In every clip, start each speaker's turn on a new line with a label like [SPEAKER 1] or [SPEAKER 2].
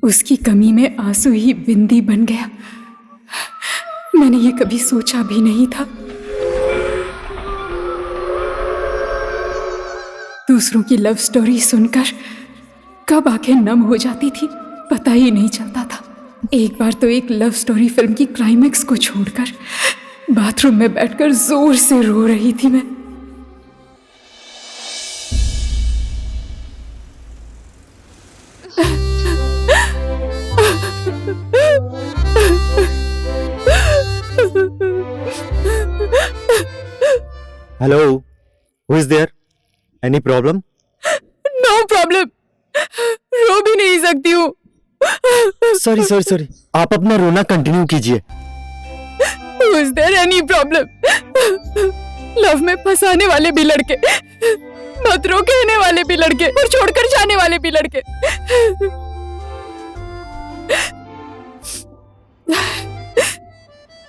[SPEAKER 1] उसकी कमी में आंसू ही बिंदी बन गया। मैंने ये कभी सोचा भी नहीं था। दूसरों की लव स्टोरी सुनकर कब आंखें नम हो जाती थी पता ही नहीं चलता था। एक बार तो एक लव स्टोरी फिल्म की क्लाइमेक्स को छोड़कर बाथरूम में बैठकर जोर से रो रही थी मैं।
[SPEAKER 2] Hello, who is there? Any problem?
[SPEAKER 1] No problem. रो भी नहीं सकती हूँ।
[SPEAKER 2] Sorry. आप अपना रोना कंटिन्यू कीजिए।
[SPEAKER 1] Is there any problem? Love में फंसाने वाले भी लड़के, मत रो कहने वाले भी लड़के और छोड़कर जाने वाले भी लड़के।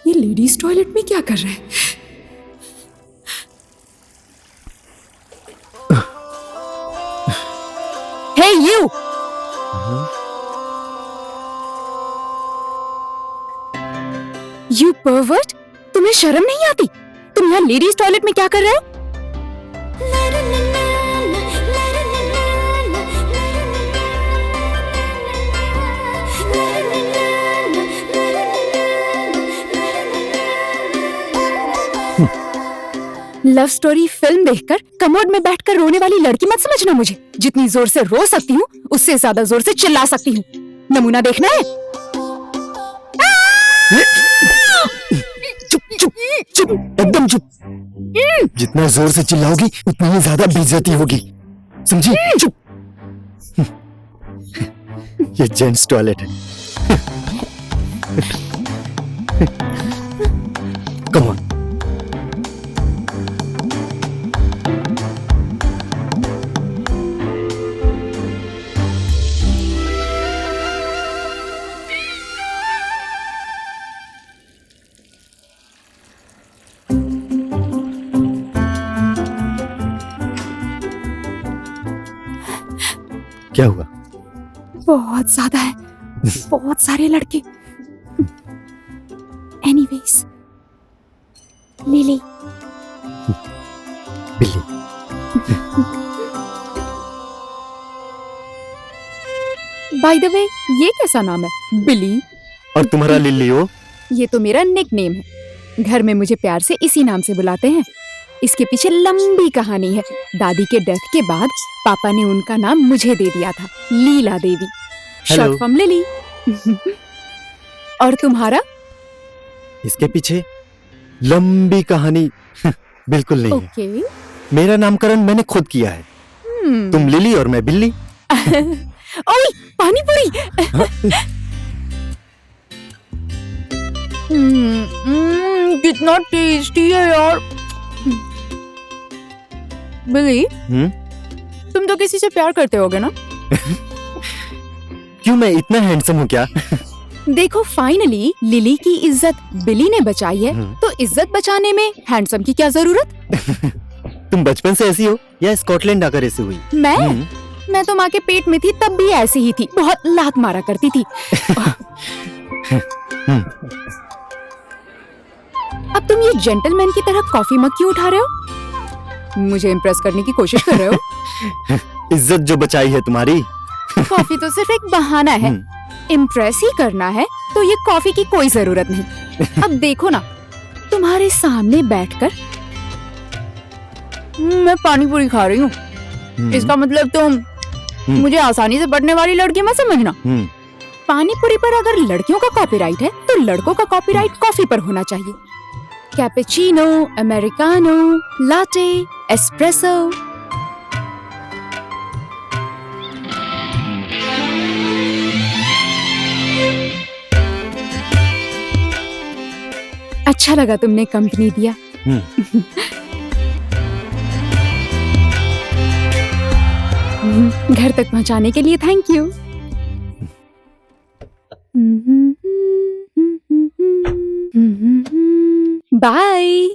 [SPEAKER 1] ये लेडीज टॉयलेट में क्या कर रहे हैं? Hey you! You pervert! तुम्हें शर्म नहीं आती? तुम यहाँ लेडीज टॉयलेट में क्या कर रहे हो? लव स्टोरी फिल्म देखकर कमोड में बैठकर रोने वाली लड़की मत समझना मुझे। जितनी जोर से रो सकती हूँ उससे ज्यादा जोर से चिल्ला सकती हूँ। नमूना देखना है?
[SPEAKER 2] चुप, एकदम चुप। जितना जोर से चिल्लाओगी उतनी ही ज्यादा बेइज्जती होगी, समझी? चुप। ये जेंट्स टॉयलेट है। Come on. क्या हुआ?
[SPEAKER 1] बहुत ज्यादा है, बहुत सारे लड़के। Anyways, lily.
[SPEAKER 2] बिल्ली।
[SPEAKER 1] बाय द वे, ये कैसा नाम है? बिली।
[SPEAKER 2] और तुम्हारा लिली हो?
[SPEAKER 1] ये तो मेरा निक नेम है। घर में मुझे प्यार से इसी नाम से बुलाते हैं। इसके पीछे लंबी कहानी है। दादी के डेथ के बाद पापा ने उनका नाम मुझे दे दिया था, Leela Devi, short form lily. और तुम्हारा?
[SPEAKER 2] इसके पीछे लंबी कहानी बिल्कुल नहीं
[SPEAKER 1] है।
[SPEAKER 2] मेरा नामकरण मैंने खुद किया है। तुम लिली और मैं बिल्ली।
[SPEAKER 1] ओए, पानी पूरी। कितना टेस्टी है यार। बिली, तुम तो किसी से प्यार करते होगे ना?
[SPEAKER 2] क्यों, मैं इतना हैंडसम हूँ क्या?
[SPEAKER 1] देखो, फाइनली लिली की इज्जत बिली ने बचाई है, तो इज्जत बचाने में हैंडसम की क्या जरूरत?
[SPEAKER 2] तुम बचपन से ऐसी हो या स्कॉटलैंड आकर ऐसी हुई?
[SPEAKER 1] मैं तो माँ के पेट में थी तब भी ऐसी ही थी, बहुत लात मारा करती थी। अब तुम ये जेंटलमैन की तरह कॉफी मग क्यों उठा रहे हो? मुझे इम्प्रेस करने की कोशिश कर रहे हो?
[SPEAKER 2] इज्जत जो बचाई है तुम्हारी।
[SPEAKER 1] कॉफी तो सिर्फ एक बहाना है। इम्प्रेस ही करना है तो ये कॉफी की कोई जरूरत नहीं। अब देखो ना, तुम्हारे सामने बैठकर मैं पानी पूरी खा रही हूँ। इसका मतलब तुम मुझे आसानी से बढ़ने वाली लड़की मत समझना। पानी पूरी पर अगर लड़कियों का कॉपीराइट है तो लड़कों का कॉपीराइट कॉफी पर होना चाहिए। Cappuccino, americano, latte, espresso. अच्छा लगा तुमने कंपनी दिया। घर तक पहुंचाने के लिए थैंक यू। बाय।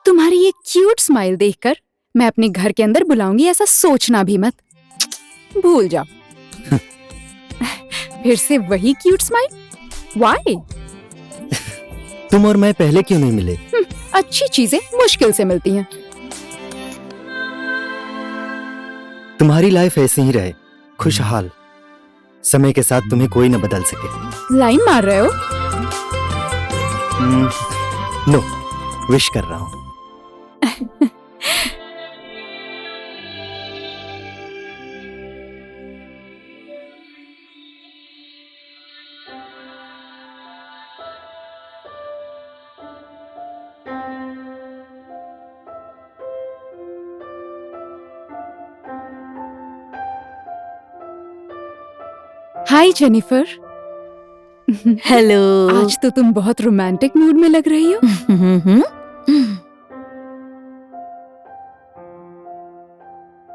[SPEAKER 1] तुम्हारी ये क्यूट स्माइल देखकर मैं अपने घर के अंदर बुलाऊंगी, ऐसा सोचना भी मत। भूल जाओ। फिर से वही क्यूट स्माइल? व्हाई?
[SPEAKER 2] तुम और मैं पहले क्यों नहीं मिले?
[SPEAKER 1] अच्छी चीजें मुश्किल से मिलती हैं।
[SPEAKER 2] तुम्हारी लाइफ ऐसे ही रहे, खुशहाल। समय के साथ तुम्हें कोई न बदल सके।
[SPEAKER 1] लाइन मार रहे हो?
[SPEAKER 2] नो, विश कर रहा हूं।
[SPEAKER 1] हाय जेनिफर।
[SPEAKER 3] हेलो।
[SPEAKER 1] आज तो तुम बहुत रोमांटिक मूड में लग रही हो।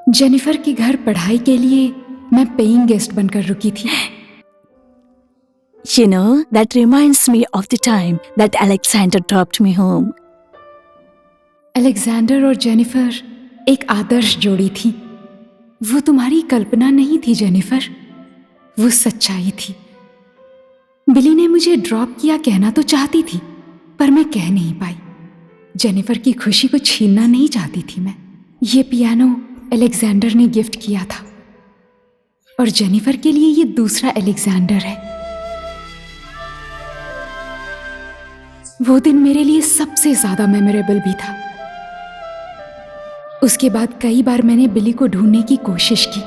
[SPEAKER 1] जेनिफर के घर पढ़ाई के लिए मैं पेइंग गेस्ट बनकर रुकी थी।
[SPEAKER 3] You know, that reminds me of the time that Alexander dropped me home.
[SPEAKER 1] Alexander और जेनिफर एक आदर्श जोड़ी थी। वो तुम्हारी कल्पना नहीं थी जेनिफर, वो सच्चाई थी। बिली ने मुझे ड्रॉप किया कहना तो चाहती थी, पर मैं कह नहीं पाई। जेनिफर की खुशी को छीनना नहीं चाहती थी मैं। ये पियानो अलेक्जेंडर ने गिफ्ट किया था और जेनिफर के लिए ये दूसरा अलेक्जेंडर है। वो दिन मेरे लिए सबसे ज्यादा मेमोरेबल भी था। उसके बाद कई बार मैंने बिली को ढूंढने की कोशिश की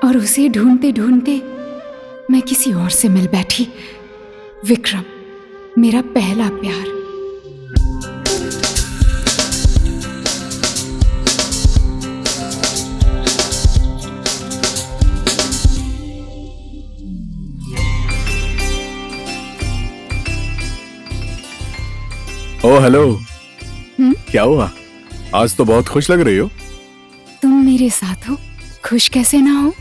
[SPEAKER 1] और उसे ढूंढते ढूंढते मैं किसी और से मिल बैठी। विक्रम, मेरा पहला प्यार।
[SPEAKER 4] Oh hello. क्या हुआ? आज तो बहुत खुश लग रही हो।
[SPEAKER 1] तुम मेरे साथ हो, खुश कैसे ना हो?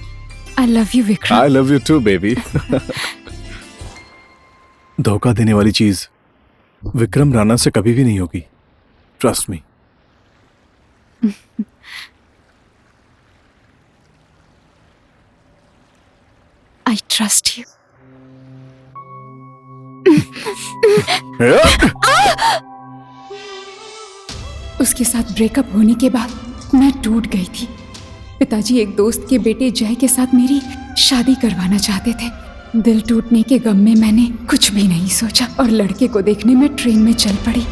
[SPEAKER 1] I love you Vikram.
[SPEAKER 4] I love you too baby। धोखा देने वाली चीज विक्रम राणा से कभी भी नहीं होगी, trust me.
[SPEAKER 1] I trust you। उसके साथ ब्रेकअप होने के बाद मैं टूट गई थी। पिताजी एक दोस्त के बेटे जय के साथ मेरी शादी करवाना चाहते थे। दिल टूटने के गम में मैंने कुछ भी नहीं सोचा और लड़के को देखने में ट्रेन में चल पड़ी।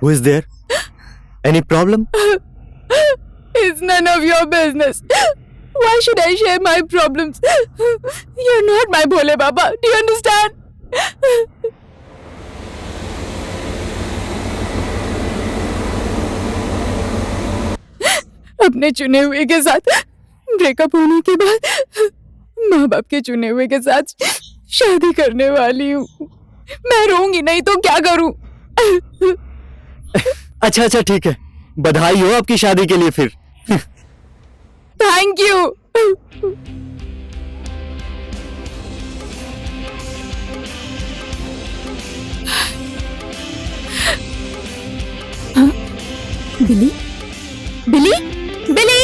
[SPEAKER 2] Who is there? Any problem?
[SPEAKER 1] It's none of your business. Why should I share my problems? You're not my Bhole Baba. Do you understand? अपने चुने हुए के साथ ब्रेकअप होने के बाद माँ बाप के चुने हुए के साथ शादी करने वाली हूँ। मैं रोऊंगी नहीं तो क्या करूँ?
[SPEAKER 2] अच्छा अच्छा ठीक है, बधाई हो आपकी शादी के लिए फिर।
[SPEAKER 1] Thank you. हाँ? बिली? बिली? बिली?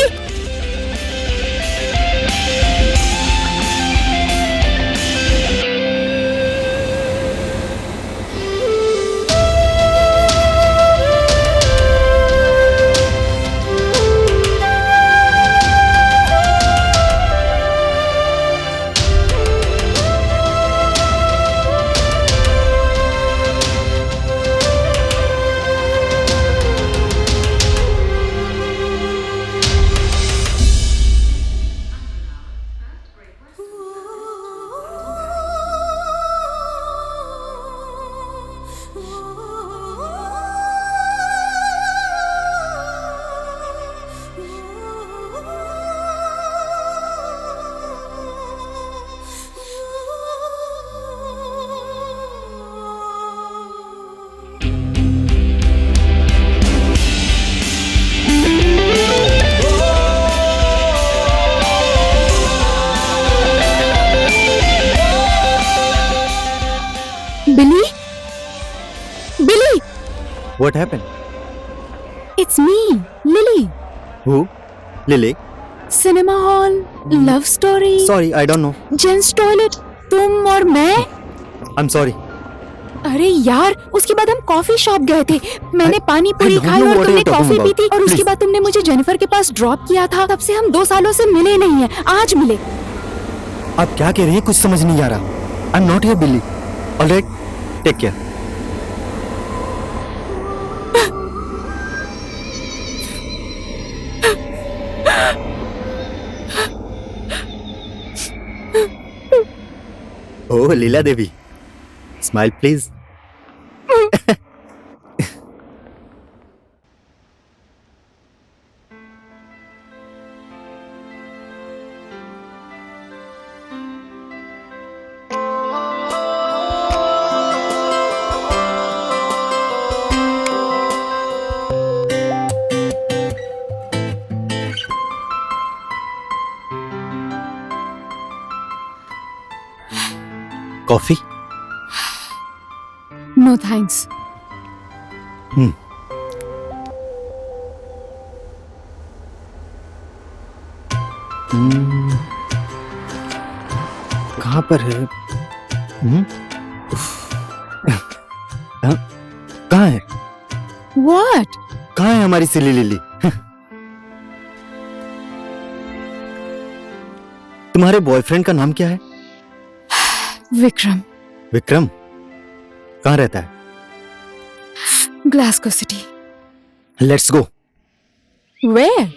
[SPEAKER 2] What happened?
[SPEAKER 1] It's me, Lily.
[SPEAKER 2] Who? Lily?
[SPEAKER 1] Cinema hall, love story,
[SPEAKER 2] Sorry, I don't know.
[SPEAKER 1] Gents toilet, तुम और मैं।
[SPEAKER 2] I'm sorry.
[SPEAKER 1] अरे यार, उसके बाद हम कॉफी शॉप गए थे। मैंने पानी पूरी
[SPEAKER 2] I don't
[SPEAKER 1] खाई
[SPEAKER 2] know
[SPEAKER 1] और
[SPEAKER 2] what
[SPEAKER 1] तुमने
[SPEAKER 2] you're talking
[SPEAKER 1] coffee P
[SPEAKER 2] about.
[SPEAKER 1] थी और उसके
[SPEAKER 2] Please.
[SPEAKER 1] बाद तुमने मुझे जेनिफर के पास ड्रॉप किया था। तब से हम 2 सालों से मिले नहीं हैं। आज मिले।
[SPEAKER 2] आप क्या कह रही हैं? कुछ समझ नहीं आ रहा. I'm not here, Billy. All right. Take care. Oh, Leela Devi. Smile, please. Coffee?
[SPEAKER 1] No thanks.
[SPEAKER 2] कहाँ पर है? हाँ? कहाँ है?
[SPEAKER 1] व्हाट?
[SPEAKER 2] कहाँ है हमारी सिली लिली? तुम्हारे बॉयफ्रेंड का नाम क्या है?
[SPEAKER 1] विक्रम।
[SPEAKER 2] विक्रम? कहाँ रहता है?
[SPEAKER 1] Glasgow city.
[SPEAKER 2] Let's go.
[SPEAKER 1] Where?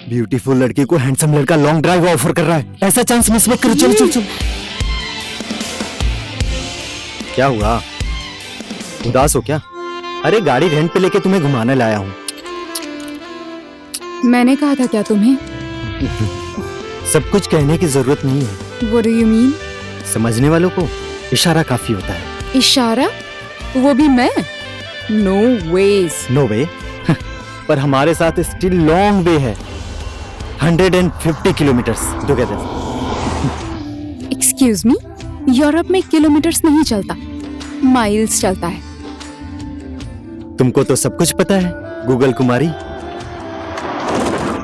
[SPEAKER 2] Beautiful लड़की को हैंडसम लड़का लॉन्ग ड्राइव ऑफर कर रहा है। ऐसा चांस मिस मत करो। चलो चलो चलो। क्या हुआ? उदास हो क्या? अरे गाड़ी रेंट पे लेके तुम्हें घुमाने लाया हूँ।
[SPEAKER 1] मैंने कहा था क्या तुम्हें?
[SPEAKER 2] सब कुछ कहने की जरूरत नहीं है।
[SPEAKER 1] What do you mean?
[SPEAKER 2] समझने वालों को इशारा काफी होता है।
[SPEAKER 1] इशारा? वो भी मैं? No ways.
[SPEAKER 2] नो वे। पर हमारे साथ स्टिल लॉन्ग वे है। 150 kilometres together.
[SPEAKER 1] Excuse me? Europe में किलोमीटर्स नहीं चलता, माइल्स चलता है।
[SPEAKER 2] तुमको तो सब कुछ पता है, गूगल कुमारी।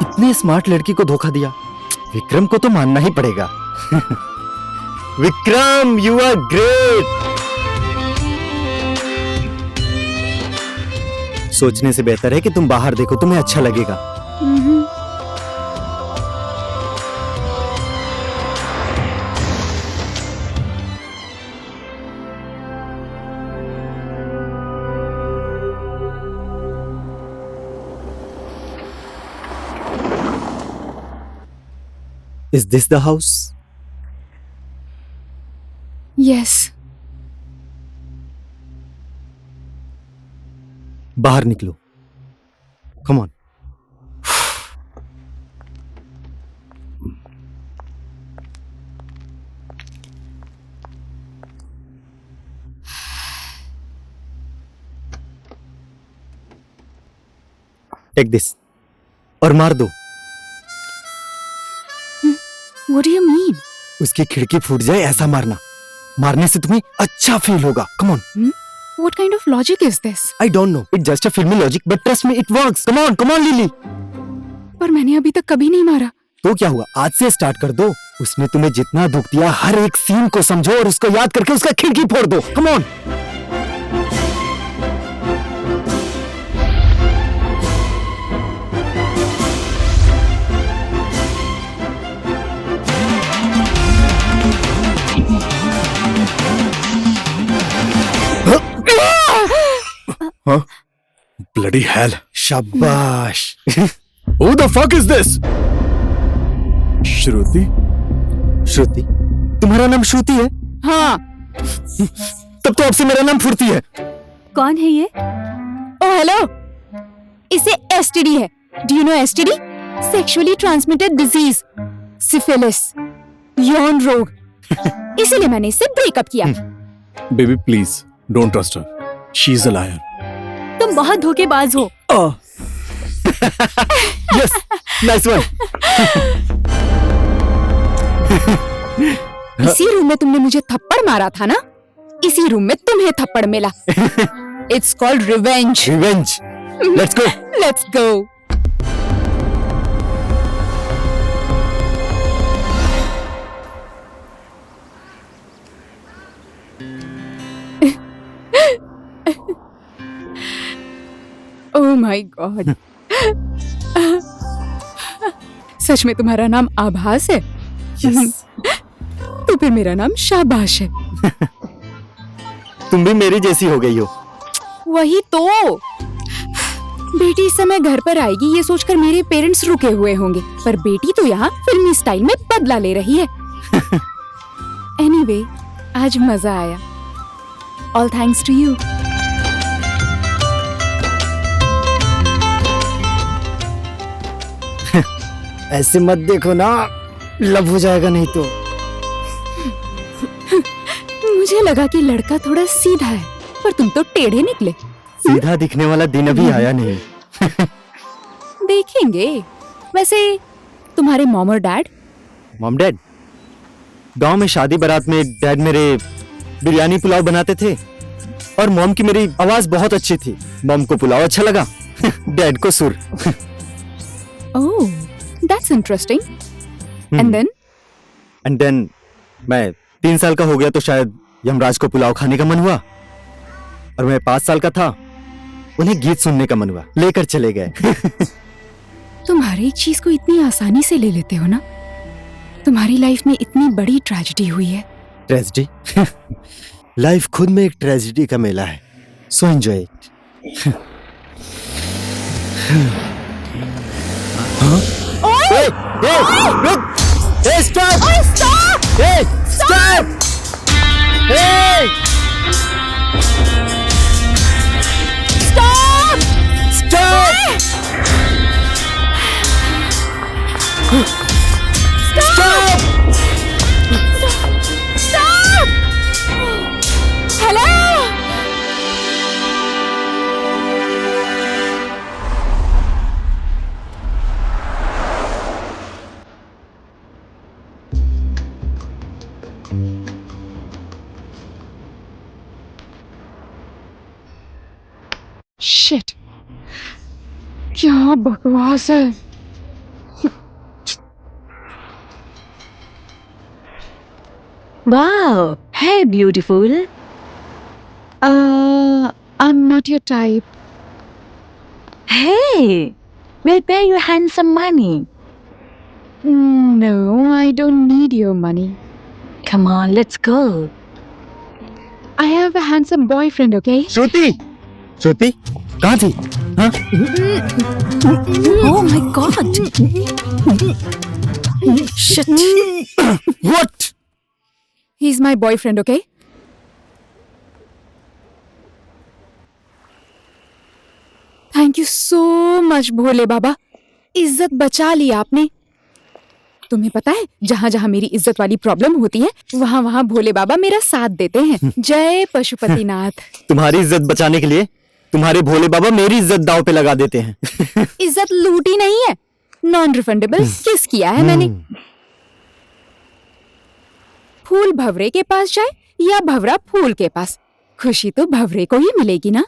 [SPEAKER 2] इतने स्मार्ट लड़की को धोखा दिया। विक्रम को तो मानना ही पड़ेगा। Vikram, you are great. सोचने से बेहतर है कि तुम बाहर देखो, तुम्हें अच्छा लगेगा। Is this the house?
[SPEAKER 1] Yes.
[SPEAKER 2] बाहर निकलो। Come on. Take this. और मार दो।
[SPEAKER 1] What do you mean?
[SPEAKER 2] उसकी खिड़की फूट जाए ऐसा मारना। मारने से तुम्हें अच्छा फील होगा। Come on.
[SPEAKER 1] What kind of logic is this?
[SPEAKER 2] I don't know. It's just a filmy logic, but trust me, it works. Come on, Lily.
[SPEAKER 1] पर मैंने अभी तक कभी नहीं मारा।
[SPEAKER 2] तो क्या हुआ? आज से स्टार्ट कर दो। उसने तुम्हें जितना दुख दिया, हर एक सीन को समझो और उसको याद करके उसका खिड़की फोड़ दो। Come on.
[SPEAKER 4] Huh? Bloody hell.
[SPEAKER 2] शाबाश।
[SPEAKER 4] Who the fuck is this? श्रुति?
[SPEAKER 2] श्रुति? तुम्हारा नाम श्रुति है?
[SPEAKER 1] हाँ।
[SPEAKER 2] तब तो आपसे मेरा नाम फुर्ती है।
[SPEAKER 3] कौन है ये?
[SPEAKER 1] ओ हेलो, इसे एसटीडी है। Do you know STD? Sexually transmitted disease, syphilis, यौन रोग। इसीलिए मैंने इससे ब्रेकअप किया।
[SPEAKER 4] Baby, please don't trust her. She's a liar.
[SPEAKER 3] तुम बहुत धोखेबाज हो।
[SPEAKER 2] Yes, nice one.
[SPEAKER 1] इसी रूम में तुमने मुझे थप्पड़ मारा था ना? इसी रूम में तुम्हें थप्पड़ मिला। It's called revenge.
[SPEAKER 2] Revenge. Let's go.
[SPEAKER 1] Let's go. Oh my God. सच में तुम्हारा नाम आभास है?
[SPEAKER 2] Yes.
[SPEAKER 1] तो फिर मेरा नाम शाबाश है।
[SPEAKER 2] तुम भी मेरी जैसी हो गई हो।
[SPEAKER 1] वही तो। बेटी इस समय घर पर आएगी ये सोचकर मेरे पेरेंट्स रुके हुए होंगे, पर बेटी तो यहाँ फिल्मी स्टाइल में बदला ले रही है। एनीवे, आज मजा आया। All thanks to you.
[SPEAKER 2] ऐसे मत देखो ना, लव हो जाएगा नहीं तो।
[SPEAKER 1] मुझे लगा कि लड़का थोड़ा सीधा है, पर तुम तो टेढ़े निकले।
[SPEAKER 2] सीधा दिखने वाला दिन अभी आया नहीं।
[SPEAKER 1] देखेंगे। वैसे तुम्हारे मॉम और डैड?
[SPEAKER 2] मॉम डैड गांव में शादी बारात में डैड मेरे बिरयानी पुलाव बनाते थे और मॉम की मेरी आवाज बहुत अच्छी थी। मॉम को पुलाव अच्छा लगा, डैड को सुर।
[SPEAKER 1] Oh, that's interesting. And then?
[SPEAKER 2] मैं 3 साल का हो गया तो शायद यमराज को पुलाव खाने का मन हुआ, और मैं 5 साल का था, उन्हें गीत सुनने का मन हुआ, लेकर चले गए।
[SPEAKER 1] तुम हर एक चीज को इतनी आसानी से ले लेते हो ना। तुम्हारी लाइफ में इतनी बड़ी ट्रेजेडी हुई है।
[SPEAKER 2] ट्रेजेडी? लाइफ खुद में एक ट्रेजेडी का मेला है, सो एंजॉय इट।
[SPEAKER 1] शिट, क्या बकवास है।
[SPEAKER 3] Wow, hey beautiful.
[SPEAKER 1] I'm not your type.
[SPEAKER 3] Hey, we'll pay you handsome money.
[SPEAKER 1] No, I don't need your money.
[SPEAKER 3] Come on, let's go.
[SPEAKER 1] I have a handsome boyfriend, okay?
[SPEAKER 2] श्रुति, श्रुति कहाँ थी? हाँ?
[SPEAKER 3] Oh my God. Shit.
[SPEAKER 2] What?
[SPEAKER 1] He's my boyfriend, okay? Thank you so much, भोले बाबा। इज्जत बचा ली आपने। तुम्हें पता है, जहाँ जहाँ मेरी इज्जत वाली प्रॉब्लम होती है, वहाँ वहाँ भोले बाबा मेरा साथ देते हैं। जय पशुपतिनाथ।
[SPEAKER 2] तुम्हारी इज्जत बचाने के लिए तुम्हारे भोले बाबा मेरी इज्जत दांव पे लगा देते हैं।
[SPEAKER 1] इज्जत लूटी नहीं है, नॉन रिफंडेबल किस किया है मैंने। फूल भंवरे के पास जाए या भंवरा फूल के पास, खुशी तो भंवरे को ही मिलेगी ना।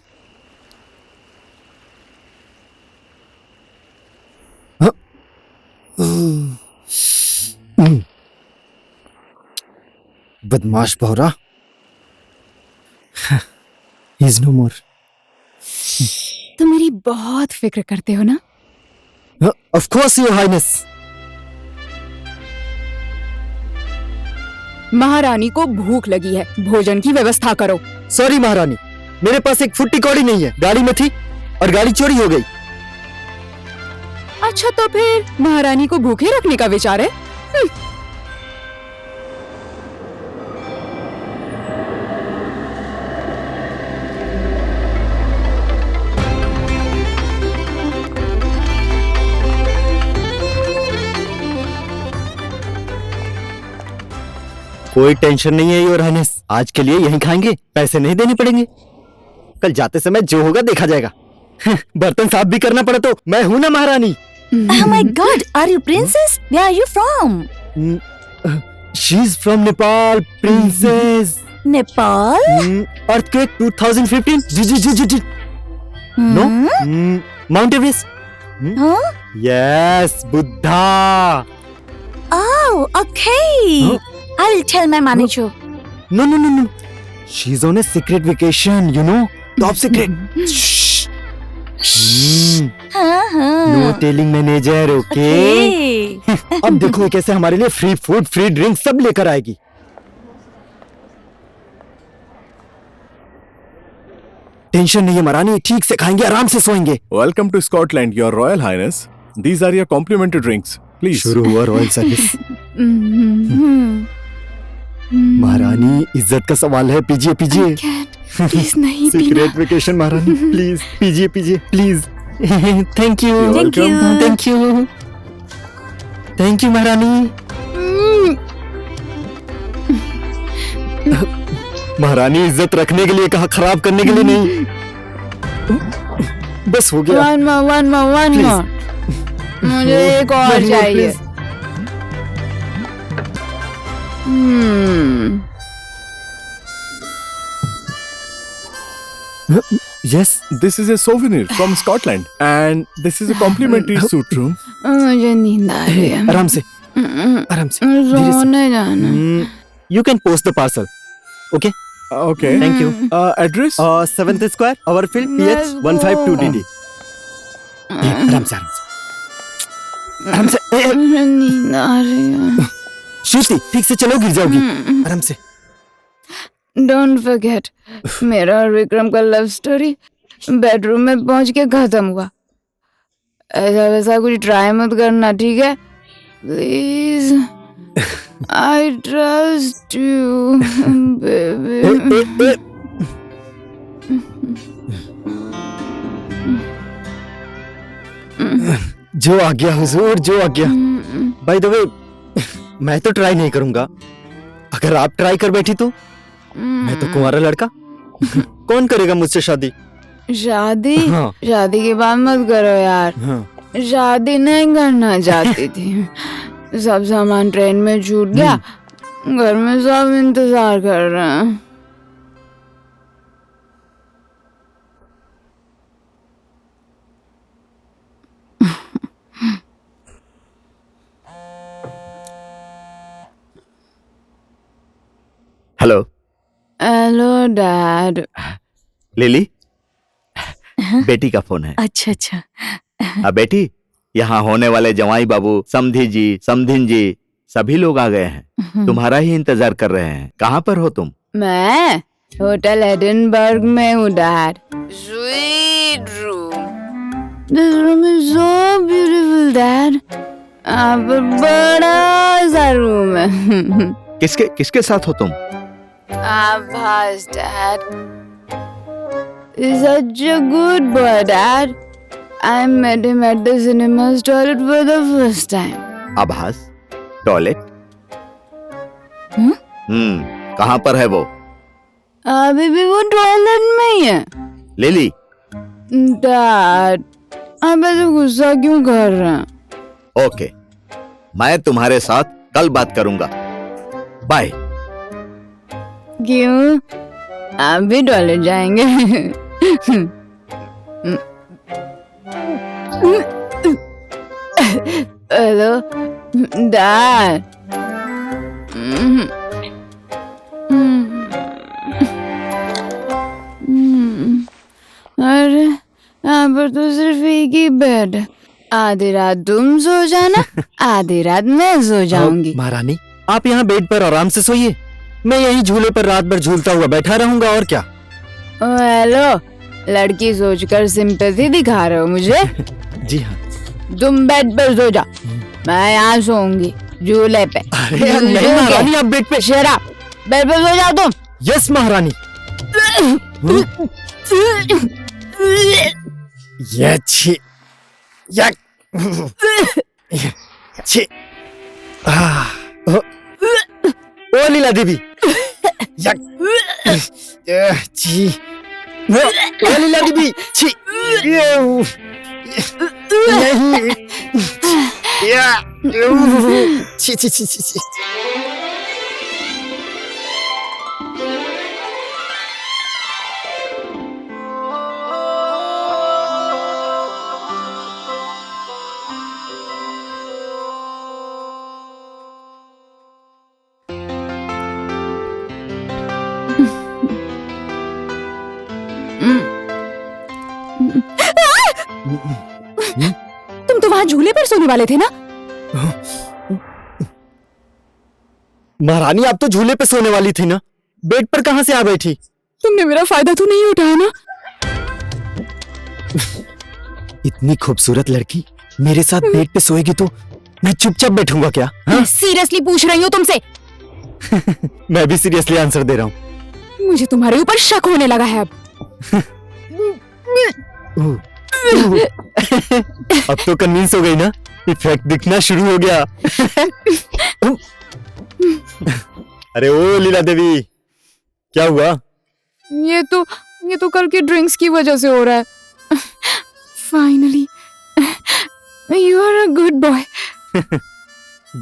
[SPEAKER 2] बदमाश भौरा। He is no more.
[SPEAKER 1] तुम मेरी बहुत फिक्र करते हो ना।
[SPEAKER 2] Of course, Your Highness.
[SPEAKER 1] महारानी को भूख लगी है, भोजन की व्यवस्था करो।
[SPEAKER 2] सॉरी महारानी, मेरे पास एक फुट्टी कौड़ी नहीं है, गाड़ी में थी और गाड़ी चोरी हो गई।
[SPEAKER 1] अच्छा, तो फिर महारानी को भूखे रखने का विचार है?
[SPEAKER 2] कोई टेंशन नहीं है योर हाइनेस, आज के लिए यहीं खाएंगे, पैसे नहीं देने पड़ेंगे। कल जाते समय जो होगा देखा जाएगा। बर्तन साफ भी करना पड़ा तो मैं हूं ना महारानी।
[SPEAKER 3] Oh my God, are you princess? Where are you from?
[SPEAKER 2] She's from Nepal, princess.
[SPEAKER 3] Nepal?
[SPEAKER 2] Earthquake 2015. Ji. No. Mount Everest.
[SPEAKER 3] Huh?
[SPEAKER 2] Yes, Buddha.
[SPEAKER 3] Oh, okay.
[SPEAKER 2] Huh?
[SPEAKER 3] I will tell my manager.
[SPEAKER 2] No. She's on a secret vacation, you know. Top secret. Shh. No telling manager, okay? अब देखो ये कैसे हमारे लिए free food, free drink सब लेकर आएगी. Tension नहीं है महारानी, ठीक से खाएंगे, आराम से सोएंगे.
[SPEAKER 4] Welcome to Scotland, Your Royal Highness. These are your complimentary drinks. Please.
[SPEAKER 2] शुरू हुआ रॉयल सर्विस. महारानी इज्जत का सवाल है, पीजिए.
[SPEAKER 1] प्लीज नहीं पीना.
[SPEAKER 2] सीक्रेट वेकेशन महारानी, प्लीज पीजिए please. Thank you.
[SPEAKER 3] Thank you.
[SPEAKER 2] Thank you महारानी. महारानी इज्जत रखने के लिए कहा, खराब करने के लिए नहीं. बस हो गया.
[SPEAKER 1] One more. मुझे एक और
[SPEAKER 2] One more,
[SPEAKER 1] चाहिए.
[SPEAKER 2] please. Yes.
[SPEAKER 4] This is a souvenir from Scotland, and this is a complimentary suite room.
[SPEAKER 1] मुझे नींद आ रही है.
[SPEAKER 2] आराम से. धीरे से.
[SPEAKER 1] सोने जाना.
[SPEAKER 2] You can post the parcel. Okay.
[SPEAKER 4] Okay.
[SPEAKER 2] Thank you.
[SPEAKER 4] Address?
[SPEAKER 2] 7th Square, Overfield, PH 152DD. आराम से.
[SPEAKER 1] मुझे नींद आ रही है.
[SPEAKER 2] श्रुति, ठीक से चलो, गिर जाओगी. आराम से.
[SPEAKER 1] डोंट फॉरगेट, मेरा और विक्रम का लव स्टोरी बेडरूम में पहुंच के खत्म हुआ. ऐसा वैसा कुछ ट्राई मत करना, ठीक है? Please. I trust you baby.
[SPEAKER 2] जो आ गया हुजूर, जो आ गया. बाय द वे, मैं तो ट्राई नहीं करूंगा. अगर आप ट्राई कर बैठी तो मैं तो कुंवारा लड़का. कौन करेगा मुझसे शादी?
[SPEAKER 1] शादी?
[SPEAKER 2] हाँ.
[SPEAKER 1] शादी की बात मत करो यार.
[SPEAKER 2] हाँ.
[SPEAKER 1] शादी नहीं करना चाहती थी. सब सामान ट्रेन में छूट गया. घर में सब इंतजार कर रहे हैं.
[SPEAKER 5] हेलो.
[SPEAKER 1] Hello dad.
[SPEAKER 5] लिली, बेटी का फोन है.
[SPEAKER 3] अच्छा.
[SPEAKER 5] बेटी, यहाँ होने वाले जवाई बाबू, समधी जी, समधिन जी, सभी लोग आ गए हैं. तुम्हारा ही इंतजार कर रहे हैं. कहाँ पर हो तुम?
[SPEAKER 1] मैं होटल एडिनबर्ग में हूँ dad. Suite room. This room is so beautiful dad. यहाँ पर बड़ा सा रूम है.
[SPEAKER 5] किसके साथ हो तुम?
[SPEAKER 1] Abbas, Dad. He's such a good boy, Dad. I met him at the cinema toilet for the first time.
[SPEAKER 5] आभास? टॉयलेट? कहाँ पर है वो?
[SPEAKER 1] अभी भी वो टॉयलेट में ही है.
[SPEAKER 5] लिली.
[SPEAKER 1] Dad, आप ऐसे गुस्सा क्यों कर रहे हैं?
[SPEAKER 5] ओके, मैं तुम्हारे साथ कल बात करूंगा. बाय.
[SPEAKER 1] क्यों? आप भी टॉयलेट जाएंगे? Hello dad. अरे यहाँ पर तो सिर्फ एक ही बेड है. आधी रात तुम सो जाना, आधी रात मैं सो जाऊंगी.
[SPEAKER 2] महारानी, आप यहाँ बेड पर आराम से सोइए. मैं यहीं झूले पर रात भर झूलता हुआ बैठा रहूंगा, और क्या.
[SPEAKER 1] हेलो, लड़की सोचकर सिंपैथी दिखा रहे हो मुझे?
[SPEAKER 2] जी हाँ.
[SPEAKER 1] तुम बेड पर सो जाओ, मैं यहाँ सोऊंगी झूले पे.
[SPEAKER 2] अरे नहीं महारानी, आप बेड पे.
[SPEAKER 1] शराब, बेड पे सो जाओ तुम.
[SPEAKER 2] यस महारानी. ये छी. छी. ओ लीला देवी. छी. ओ लीला देवी. छी. नहीं. छी.
[SPEAKER 1] झूले पर सोने वाले थे ना?
[SPEAKER 2] महारानी, आप तो झूले पे सोने वाली थी ना, बेड पर कहां से आ बैठी?
[SPEAKER 1] तुमने मेरा फायदा तो नहीं उठाया ना?
[SPEAKER 2] इतनी खूबसूरत लड़की मेरे साथ बेड पे सोएगी तो मैं चुपचाप बैठूंगा क्या?
[SPEAKER 1] मैं सीरियसली पूछ रही हूँ तुमसे।
[SPEAKER 2] मैं भी सीरियसली आंसर दे रहा हूँ।
[SPEAKER 1] मुझे तुम्हारे ऊपर शक होने लगा है अब।
[SPEAKER 2] अब तो कन्विंस हो गई ना? इफेक्ट दिखना शुरू हो गया। अरे ओ लीला देवी, क्या हुआ?
[SPEAKER 1] ये तो कल की ड्रिंक्स की वजह से हो रहा है। Finally you are a good boy.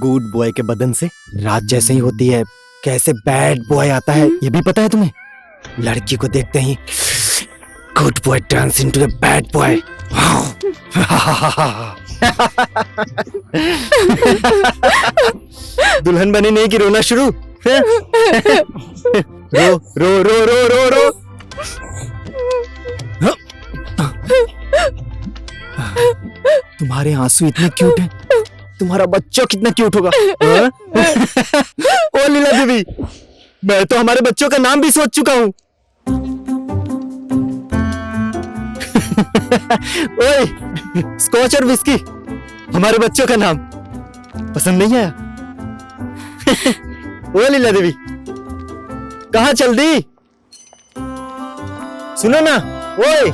[SPEAKER 2] Good boy के बदन से रात जैसे ही होती है, कैसे बैड बॉय आता है ये भी पता है तुम्हें? लड़की को देखते ही good boy turns into the bad boy. दुल्हन बने नहीं कि रोना शुरू? रो रो रो रो रो रो। तुम्हारे आंसू इतने क्यूट हैं, तुम्हारा बच्चा कितना क्यूट होगा। ओ लीला देवी, मैं तो हमारे बच्चों का नाम भी सोच चुका हूँ। ओए, स्कॉच और विस्की, हमारे बच्चों का नाम पसंद नहीं आया? ओ लीला देवी, कहाँ चल दी? सुनो ना, ओए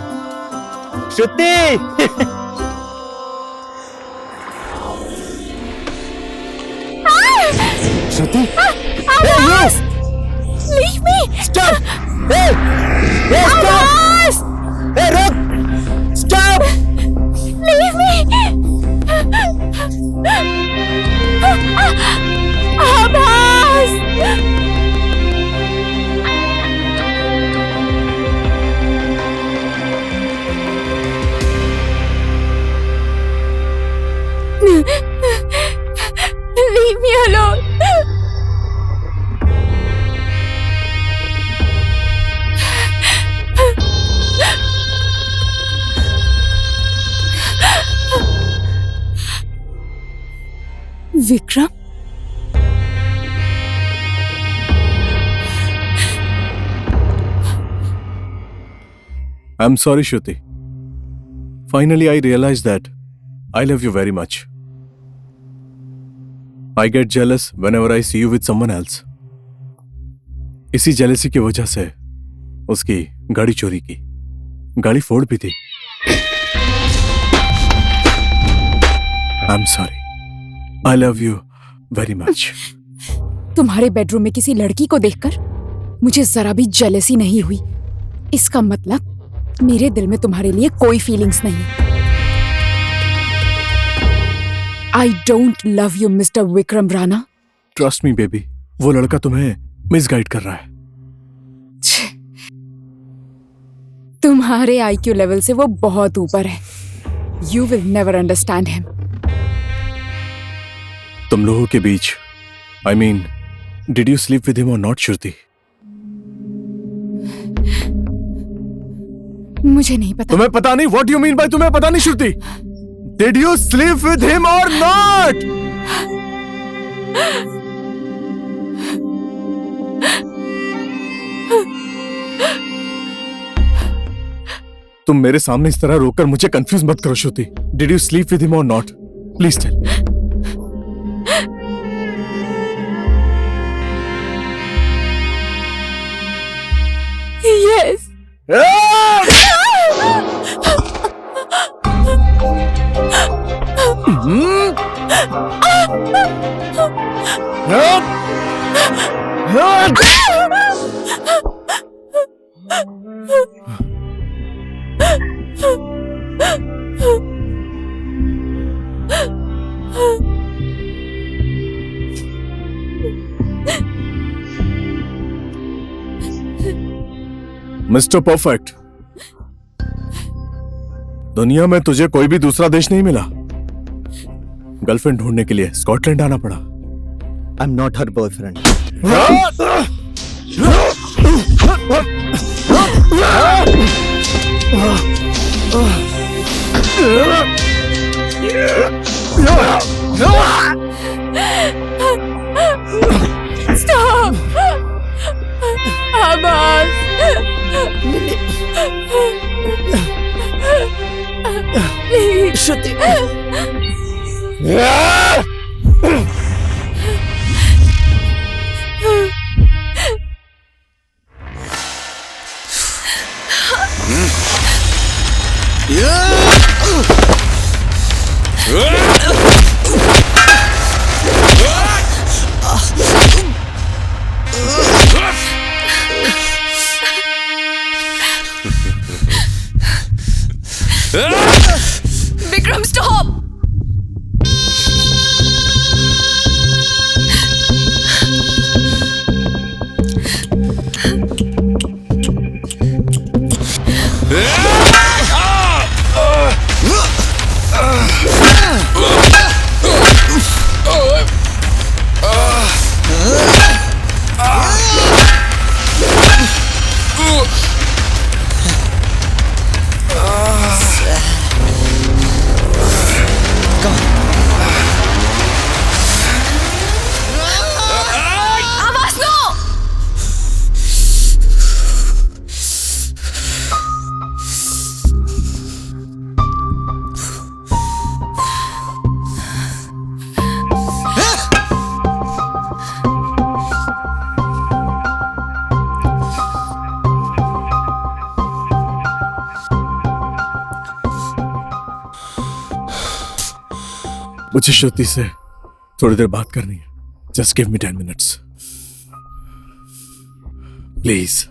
[SPEAKER 2] श्रुति। श्रुति,
[SPEAKER 1] Yes! Leave me!
[SPEAKER 2] Stop! Hey! Hey, stop! Hey, रुक! Stop!
[SPEAKER 1] Leave me! आभास! Leave me alone! Vikram,
[SPEAKER 4] I'm sorry, Shruti. Finally, I realized that I love you very much. I get jealous whenever I see you with someone else. इसी jealousy की वजह से उसकी गाड़ी चोरी की, गाड़ी फोड़ भी थी। I'm sorry. I love you very much.
[SPEAKER 1] तुम्हारे बेडरूम में किसी लड़की को देखकर मुझे जरा भी जेलसी नहीं हुई। इसका मतलब मेरे दिल में तुम्हारे लिए कोई फीलिंग्स नहीं। I don't love you, Mr. Vikram Rana.
[SPEAKER 4] Trust me, baby. वो लड़का तुम्हें मिसगाइड कर रहा है।
[SPEAKER 1] तुम्हारे IQ लेवल से वो बहुत ऊपर है। You will never understand him.
[SPEAKER 4] तुम लोगों के बीच, I mean, did you sleep with him or not, Shruti?
[SPEAKER 1] मुझे नहीं पता।
[SPEAKER 4] तुम्हें पता नहीं? What do you mean by तुम्हें पता नहीं, श्रुति? Did you sleep with him or not? तुम मेरे सामने इस तरह रोकर मुझे कंफ्यूज मत करो, श्रुति। Did you sleep with him or not? Please tell.
[SPEAKER 1] Yes.
[SPEAKER 4] Mister perfect, दुनिया में तुझे कोई भी दूसरा देश नहीं मिला। गर्लफ्रेंड ढूंढने के लिए स्कॉटलैंड आना पड़ा।
[SPEAKER 2] I'm not her boyfriend.
[SPEAKER 1] Stop! आवाज! Please.
[SPEAKER 2] Shruti
[SPEAKER 1] Vikram, stop!
[SPEAKER 4] मुझे श्रुति से थोड़ी देर बात करनी है. Just give me 10 minutes. Please.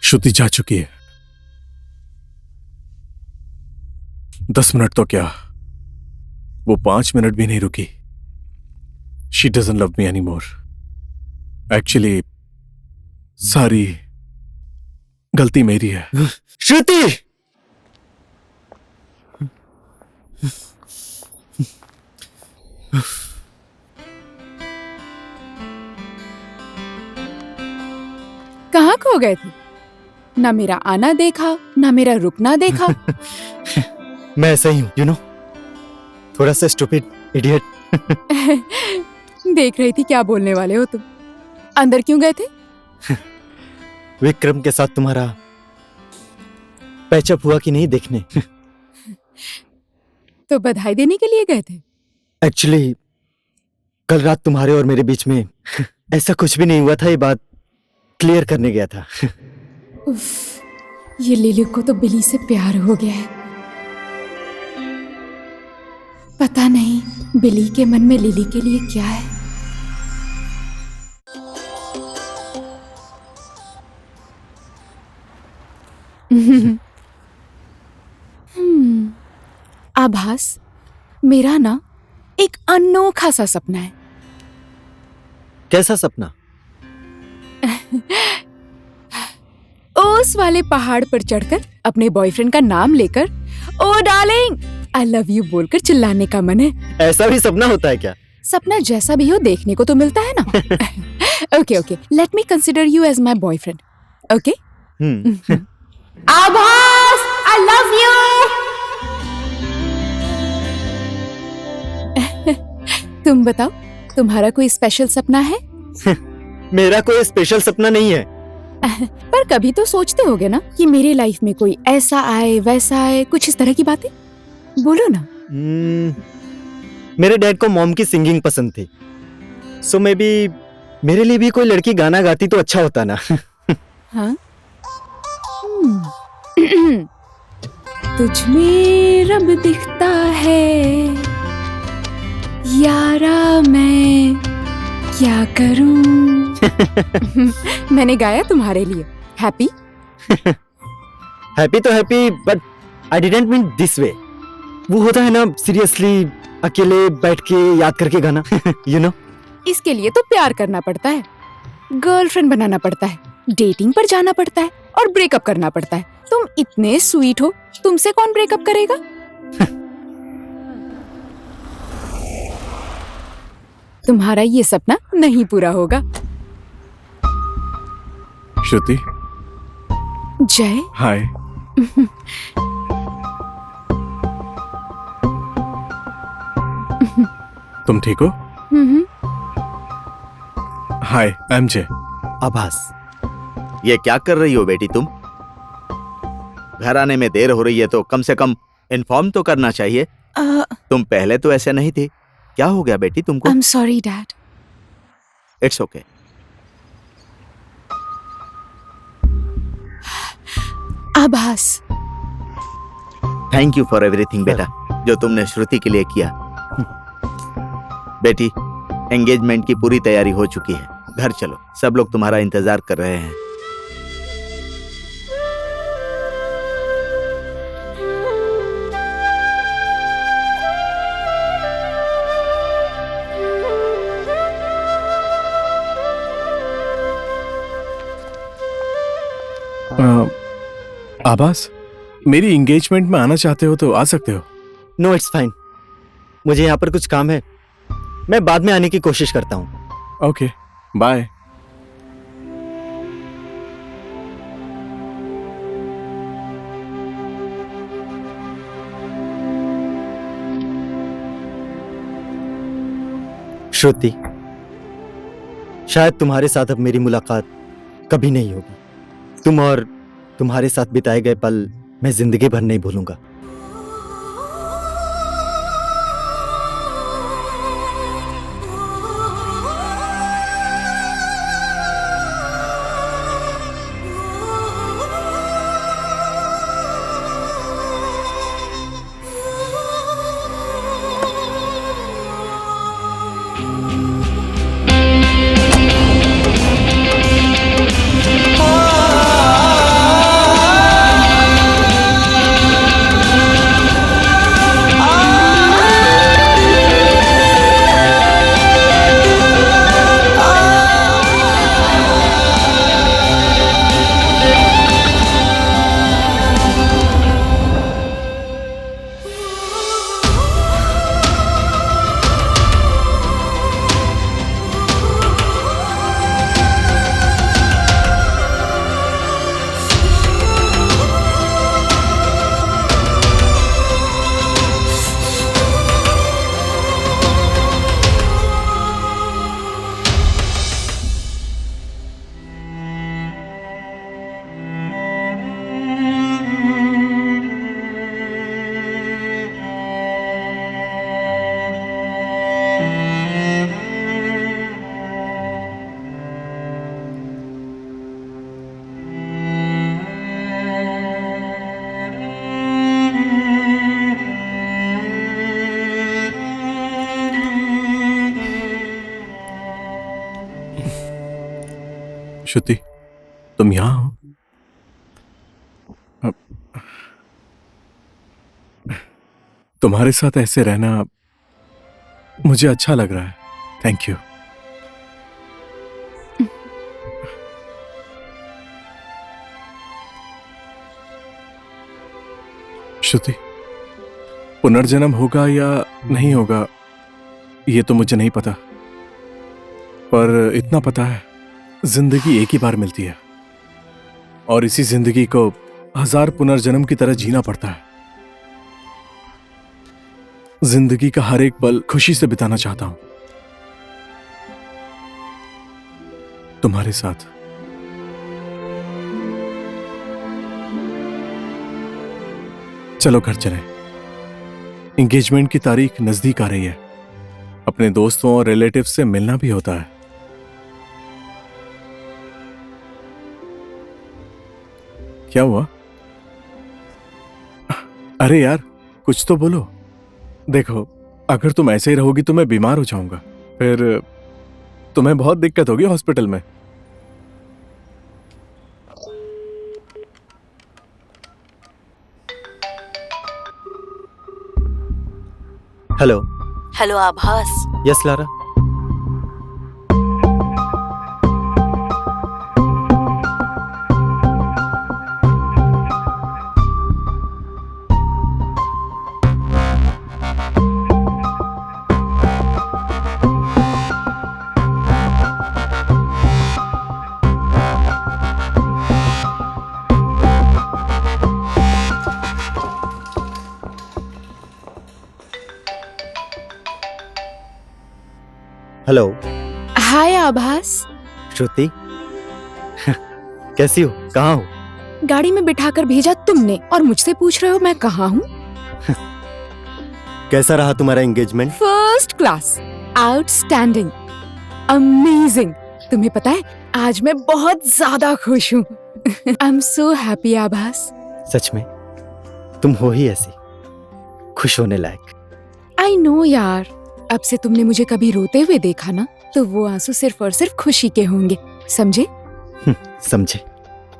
[SPEAKER 4] Shruti जा चुकी है. 10 मिनट तो क्या, वो 5 मिनट भी नहीं रुकी. She doesn't love me any more. Actually सारी गलती मेरी है.
[SPEAKER 2] श्रुति
[SPEAKER 1] कहाँ खो गए थे? ना मेरा आना देखा, ना मेरा रुकना देखा.
[SPEAKER 2] मैं ऐसा ही हूँ, यू नो, थोड़ा सा स्टूपिड इडियट.
[SPEAKER 1] देख रही थी क्या बोलने वाले हो तुम. अंदर क्यों गए थे?
[SPEAKER 2] विक्रम के साथ तुम्हारा पैचअप हुआ कि नहीं देखने.
[SPEAKER 1] तो बधाई देने के लिए गए थे?
[SPEAKER 2] एक्चुअली कल रात तुम्हारे और मेरे बीच में ऐसा कुछ भी नहीं हुआ था. ये बात क्लियर करने गया था.
[SPEAKER 1] उफ, ये लिली को तो बिली से प्यार हो गया है. पता नहीं बिली के मन में लिली के लिए क्या है. आभास, मेरा ना एक अनोखा सा सपना है.
[SPEAKER 2] कैसा सपना?
[SPEAKER 1] उस वाले पहाड़ पर चढ़कर अपने बॉयफ्रेंड का नाम लेकर ओ डार्लिंग आई लव यू बोलकर चिल्लाने का मन है.
[SPEAKER 2] ऐसा भी सपना होता है क्या?
[SPEAKER 1] सपना जैसा भी हो देखने को तो मिलता है ना. Okay okay, let me consider you as my boyfriend. Okay. Abhas, I love you. तुम बताओ, तुम्हारा कोई स्पेशल सपना है?
[SPEAKER 2] मेरा कोई स्पेशल सपना नहीं है.
[SPEAKER 1] पर कभी तो सोचते होगे ना कि मेरे लाइफ में कोई ऐसा आए वैसा आए, कुछ इस तरह की बातें. बोलो ना।
[SPEAKER 2] मेरे डैड को मॉम की सिंगिंग पसंद थी, सो मे बी मेरे लिए भी कोई लड़की गाना गाती तो अच्छा होता ना।
[SPEAKER 1] हाँ? तुझ में रब दिखता है यारा, मैं क्या करूं। मैंने गाया तुम्हारे लिए। हैप्पी?
[SPEAKER 2] हैप्पी तो happy, but I didn't mean this way. वो होता है ना सीरियसली अकेले बैठ के याद करके गाना। You know.
[SPEAKER 1] इसके लिए तो प्यार करना पड़ता है, गर्लफ्रेंड बनाना पड़ता है, डेटिंग पर जाना पड़ता है और ब्रेकअप करना पड़ता है। तुम इतने स्वीट हो, तुमसे कौन ब्रेकअप करेगा? तुम्हारा ये सपना नहीं पूरा होगा।
[SPEAKER 4] श्रुति,
[SPEAKER 1] जय।
[SPEAKER 4] हाय। तुम ठीक हो? हाय, आई एम जय।
[SPEAKER 2] आभास।
[SPEAKER 5] ये क्या कर रही हो बेटी तुम? घर आने में देर हो रही है तो कम से कम इन्फॉर्म तो करना चाहिए। तुम पहले तो ऐसे नहीं थी। क्या हो गया बेटी तुमको?
[SPEAKER 1] I'm sorry, Dad.
[SPEAKER 5] It's okay.
[SPEAKER 1] आभास।
[SPEAKER 5] थैंक यू फॉर एवरीथिंग बेटा, जो तुमने श्रुति के लिए किया। बेटी, एंगेजमेंट की पूरी तैयारी हो चुकी है। घर चलो, सब लोग तुम्हारा इंतजार कर रहे हैं।
[SPEAKER 4] आभास, मेरी एंगेजमेंट में आना चाहते हो तो आ सकते हो।
[SPEAKER 2] No, it's fine. मुझे यहाँ पर कुछ काम है, मैं बाद में आने की कोशिश करता हूँ।
[SPEAKER 4] Okay, bye.
[SPEAKER 2] श्रुति, शायद तुम्हारे साथ अब मेरी मुलाकात कभी नहीं होगी। तुम और तुम्हारे साथ बिताए गए पल मैं जिंदगी भर नहीं भूलूंगा।
[SPEAKER 4] श्रुति, तुम यहां हो? तुम्हारे साथ ऐसे रहना मुझे अच्छा लग रहा है। Thank you. श्रुति, पुनर्जन्म होगा या नहीं होगा ये तो मुझे नहीं पता, पर इतना पता है जिंदगी एक ही बार मिलती है और इसी जिंदगी को 1000 पुनर्जन्म की तरह जीना पड़ता है। जिंदगी का हर एक पल खुशी से बिताना चाहता हूं तुम्हारे साथ। चलो घर चलें। एंगेजमेंट की तारीख नजदीक आ रही है। अपने दोस्तों और रिलेटिव से मिलना भी होता है। क्या हुआ? अरे यार, कुछ तो बोलो। देखो, अगर तुम ऐसे ही रहोगी तो मैं बीमार हो जाऊंगा, फिर तुम्हें बहुत दिक्कत होगी हॉस्पिटल में।
[SPEAKER 2] Hello.
[SPEAKER 3] Hello, Abhas.
[SPEAKER 2] Yes Lara. Hello.
[SPEAKER 1] Hi Abhas.
[SPEAKER 2] Shruti कैसी हो? कहाँ हो?
[SPEAKER 1] गाड़ी में बिठाकर भेजा तुमने और मुझसे पूछ रहे हो मैं कहाँ हूँ?
[SPEAKER 2] कैसा रहा तुम्हारा engagement?
[SPEAKER 1] First class, outstanding, amazing. तुम्हें पता है आज मैं बहुत ज्यादा खुश हूँ। आई एम सो हैप्पी आभास।
[SPEAKER 2] सच में तुम हो ही ऐसी खुश होने लायक।
[SPEAKER 1] आई नो यार, अब से तुमने मुझे कभी रोते हुए देखा ना तो वो आंसू सिर्फ और सिर्फ खुशी के होंगे, समझे?
[SPEAKER 2] समझे।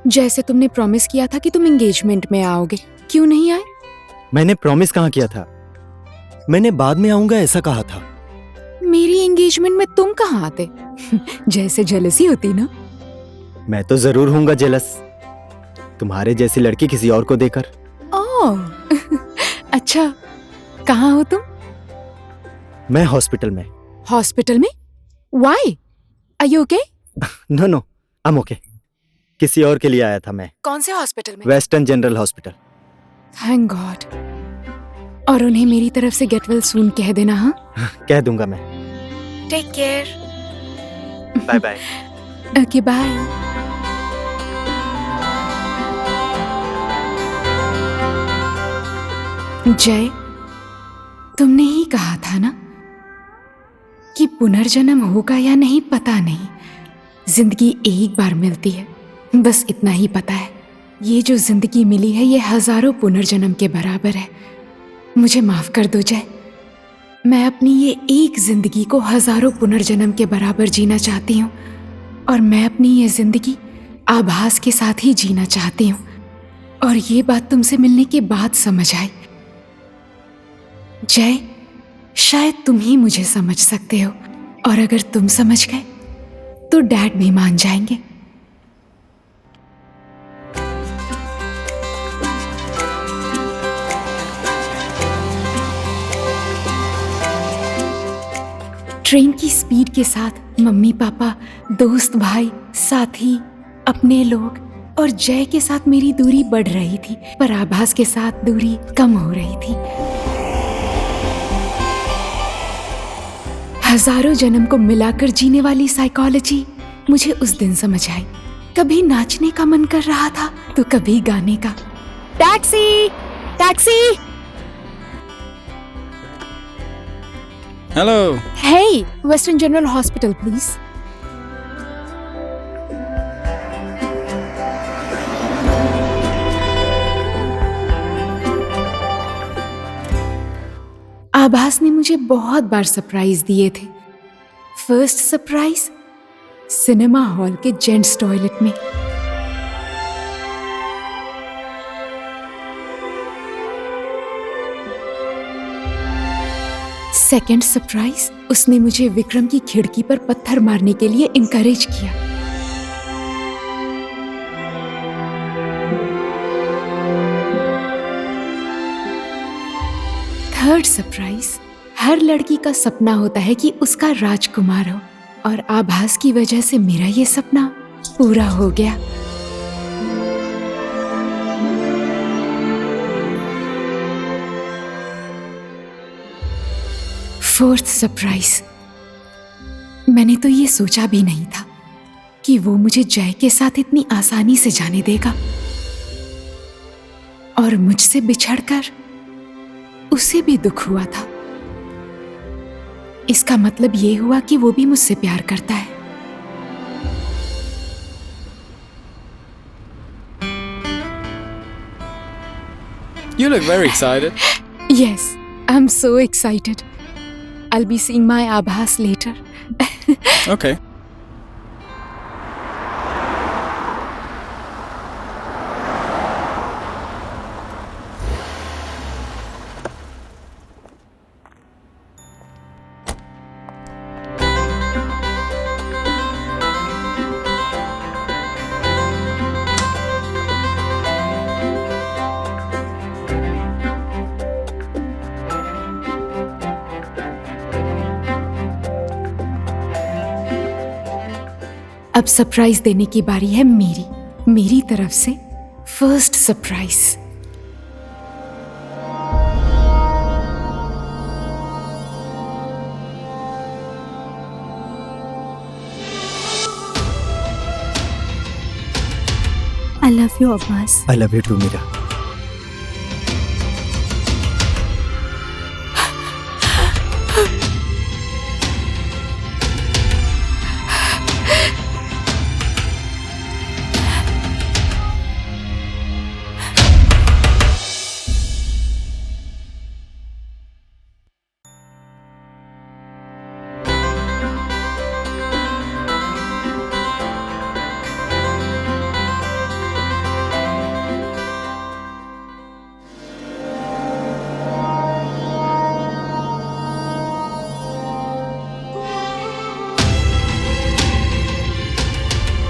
[SPEAKER 1] जैसे तुमने प्रॉमिस किया था कि तुम एंगेजमेंट में आओगे, क्यों नहीं आए?
[SPEAKER 2] मैंने प्रॉमिस कहाँ किया था? मैंने बाद में आऊंगा ऐसा कहा था।
[SPEAKER 1] मेरी एंगेजमेंट में तुम कहाँ आते? जैसे जेलसी होती ना।
[SPEAKER 2] मैं तो जरूर हूँगा जेलस, तुम्हारे जैसी लड़की किसी और को देकर।
[SPEAKER 1] ओह अच्छा, कहाँ हो तुम?
[SPEAKER 2] मैं हॉस्पिटल में।
[SPEAKER 1] हॉस्पिटल में? Why? Are you okay?
[SPEAKER 2] No no, I am okay. किसी और के लिए आया था मैं।
[SPEAKER 1] कौन से हॉस्पिटल में?
[SPEAKER 2] Western general hospital.
[SPEAKER 1] Thank God. और उन्हें मेरी तरफ से गेट वेल सून कह देना। हाँ,
[SPEAKER 2] कह दूंगा मैं।
[SPEAKER 1] Take care.
[SPEAKER 2] Bye bye.
[SPEAKER 1] Okay bye. Jay, तुमने ही कहा था ना कि पुनर्जन्म होगा या नहीं पता नहीं, जिंदगी एक बार मिलती है, बस इतना ही पता है। ये जो जिंदगी मिली है ये हजारों पुनर्जन्म के बराबर है। मुझे माफ कर दो जय, मैं अपनी ये एक जिंदगी को हजारों पुनर्जन्म के बराबर जीना चाहती हूँ और मैं अपनी ये जिंदगी आभास के साथ ही जीना चाहती हूँ। और ये बात तुमसे मिलने के बाद समझ आई। जय, शायद तुम ही मुझे समझ सकते हो और अगर तुम समझ गए तो डैड भी मान जाएंगे। ट्रेन की स्पीड के साथ मम्मी पापा, दोस्त भाई, साथी, अपने लोग और जय के साथ मेरी दूरी बढ़ रही थी, पर आभास के साथ दूरी कम हो रही थी। हजारों जन्म को मिलाकर जीने वाली साइकोलॉजी मुझे उस दिन समझ आई। कभी नाचने का मन कर रहा था तो कभी गाने का। Taxi, taxi.
[SPEAKER 6] Hello.
[SPEAKER 1] Hey, western general hospital please. Abhas ने मुझे बहुत बार सरप्राइज दिए थे। फर्स्ट सरप्राइज सिनेमा हॉल के जेंट्स टॉयलेट में। सेकेंड सरप्राइज उसने मुझे विक्रम की खिड़की पर पत्थर मारने के लिए इनकरेज किया। थर्ड सरप्राइज, हर लड़की का सपना होता है कि उसका राजकुमार हो और आभास की वजह से मेरा ये सपना पूरा हो गया। फोर्थ सरप्राइज, मैंने तो ये सोचा भी नहीं था कि वो मुझे जय के साथ इतनी आसानी से जाने देगा और मुझसे बिछड़कर उसे भी दुख हुआ था। इसका मतलब ये हुआ कि वो भी मुझसे प्यार करता है।
[SPEAKER 6] You look very excited.
[SPEAKER 1] Yes, I'm so excited. I'll be seeing my Abhas later.
[SPEAKER 6] Okay.
[SPEAKER 1] अब सरप्राइज देने की बारी है मेरी तरफ से first surprise.
[SPEAKER 3] I love you, Abbas.
[SPEAKER 2] I love you too, Meera.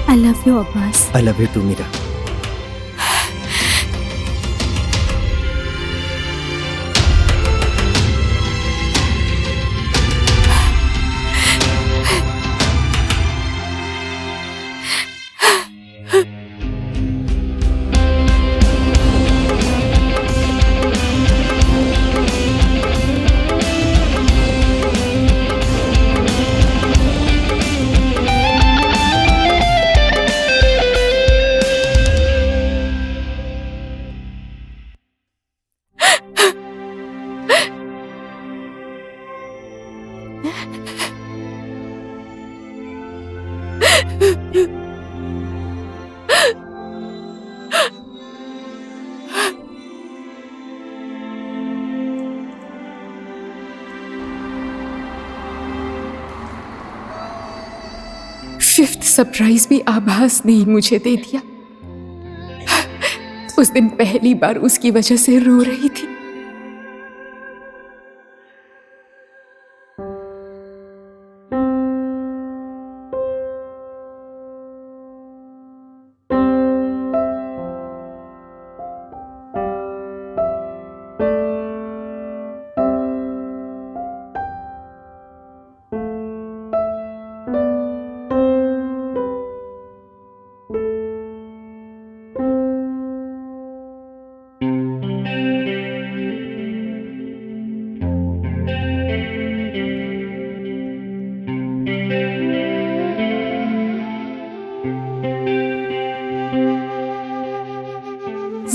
[SPEAKER 3] I love you, Abbas.
[SPEAKER 2] I love you too, Meera.
[SPEAKER 1] Fifth surprise भी आभास ने ही मुझे दे दिया। उस दिन पहली बार उसकी वजह से रो रही थी।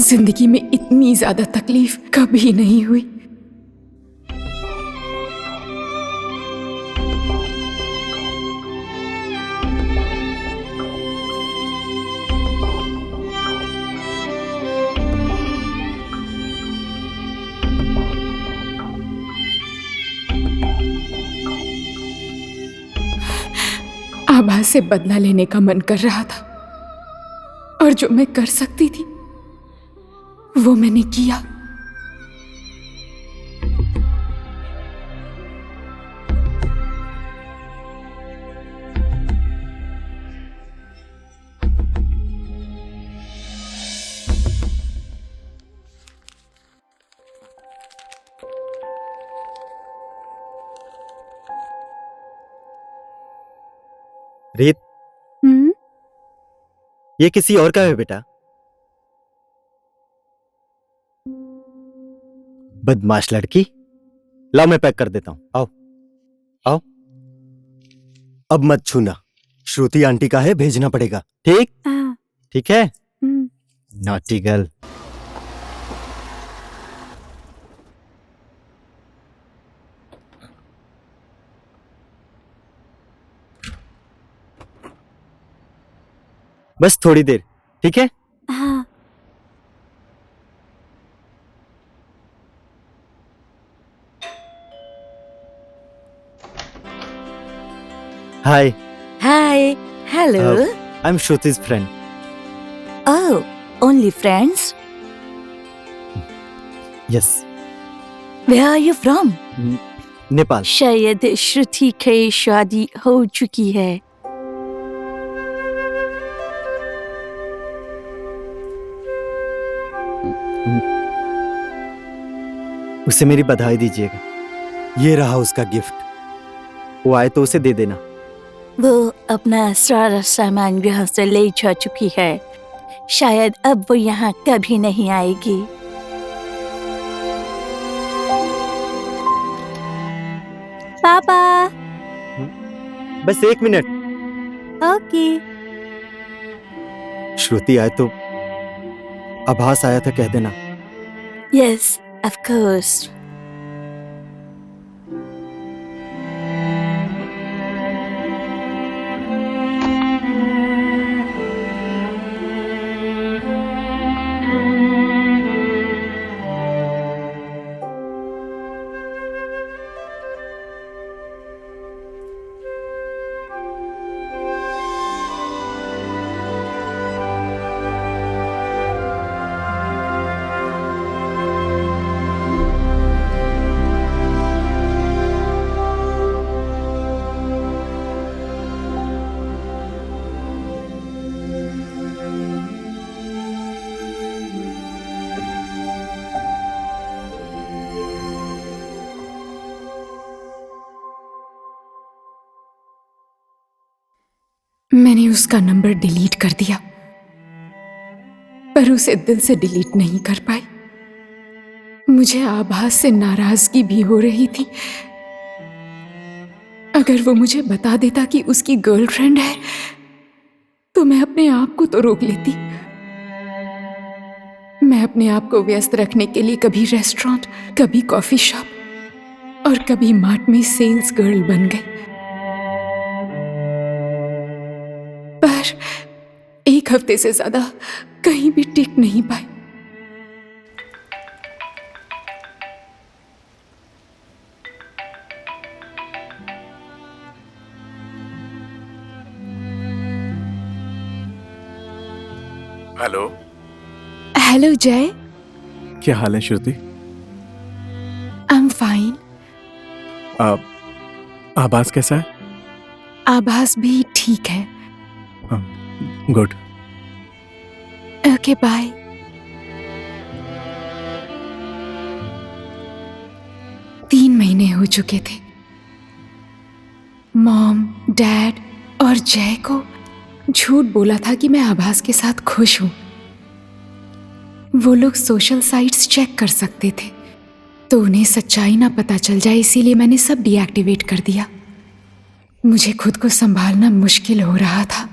[SPEAKER 1] जिंदगी में इतनी ज्यादा तकलीफ कभी नहीं हुई। आभा से बदला लेने का मन कर रहा था और जो मैं कर सकती थी वो मैंने किया।
[SPEAKER 2] रीत, ये किसी और का है बेटा। बदमाश लड़की। लाओ मैं पैक कर देता हूं। आओ आओ। अब मत छूना, श्रुति आंटी का है, भेजना पड़ेगा। ठीक ठीक है। Naughty girl. बस थोड़ी देर, ठीक है?
[SPEAKER 3] हाँ.
[SPEAKER 2] Hi,
[SPEAKER 3] Hi. Hello.
[SPEAKER 2] I am Shruti's friend.
[SPEAKER 3] Oh, only friends?
[SPEAKER 2] Yes.
[SPEAKER 3] Where are you from?
[SPEAKER 2] Nepal.
[SPEAKER 3] शायद श्रुति की शादी हो चुकी है.
[SPEAKER 2] उसे मेरी बधाई दीजिएगा. ये रहा उसका गिफ्ट. वो आए तो उसे दे देना.
[SPEAKER 3] वो अपना सारा सामान यहाँ से ले जा चुकी है. शायद अब वो यहाँ कभी नहीं आएगी. पापा.
[SPEAKER 2] बस 1 मिनट.
[SPEAKER 3] ओके.
[SPEAKER 2] श्रुति आए तो आभास आया था कह देना.
[SPEAKER 3] Yes, of course.
[SPEAKER 1] मैंने उसका नंबर डिलीट कर दिया, पर उसे दिल से डिलीट नहीं कर पाई. मुझे आभास से नाराजगी भी हो रही थी. अगर वो मुझे बता देता कि उसकी गर्लफ्रेंड है, तो मैं अपने आप को तो रोक लेती. मैं अपने आप को व्यस्त रखने के लिए कभी रेस्टोरेंट, कभी कॉफी शॉप और कभी मार्ट में सेल्स गर्ल बन गई. पर 1 हफ्ते से ज्यादा कहीं भी टिक नहीं पाई.
[SPEAKER 4] हेलो.
[SPEAKER 1] हेलो जय.
[SPEAKER 4] क्या हाल है श्रुति?
[SPEAKER 1] I am fine.
[SPEAKER 4] आभास कैसा है?
[SPEAKER 1] आभास भी ठीक है.
[SPEAKER 4] गुड.
[SPEAKER 1] Okay bye. तीन महीने हो चुके थे. मॉम, डैड और जय को झूठ बोला था कि मैं आभास के साथ खुश हूं. वो लोग सोशल साइट्स चेक कर सकते थे, तो उन्हें सच्चाई ना पता चल जाए, इसीलिए मैंने सब डीएक्टिवेट कर दिया. मुझे खुद को संभालना मुश्किल हो रहा था.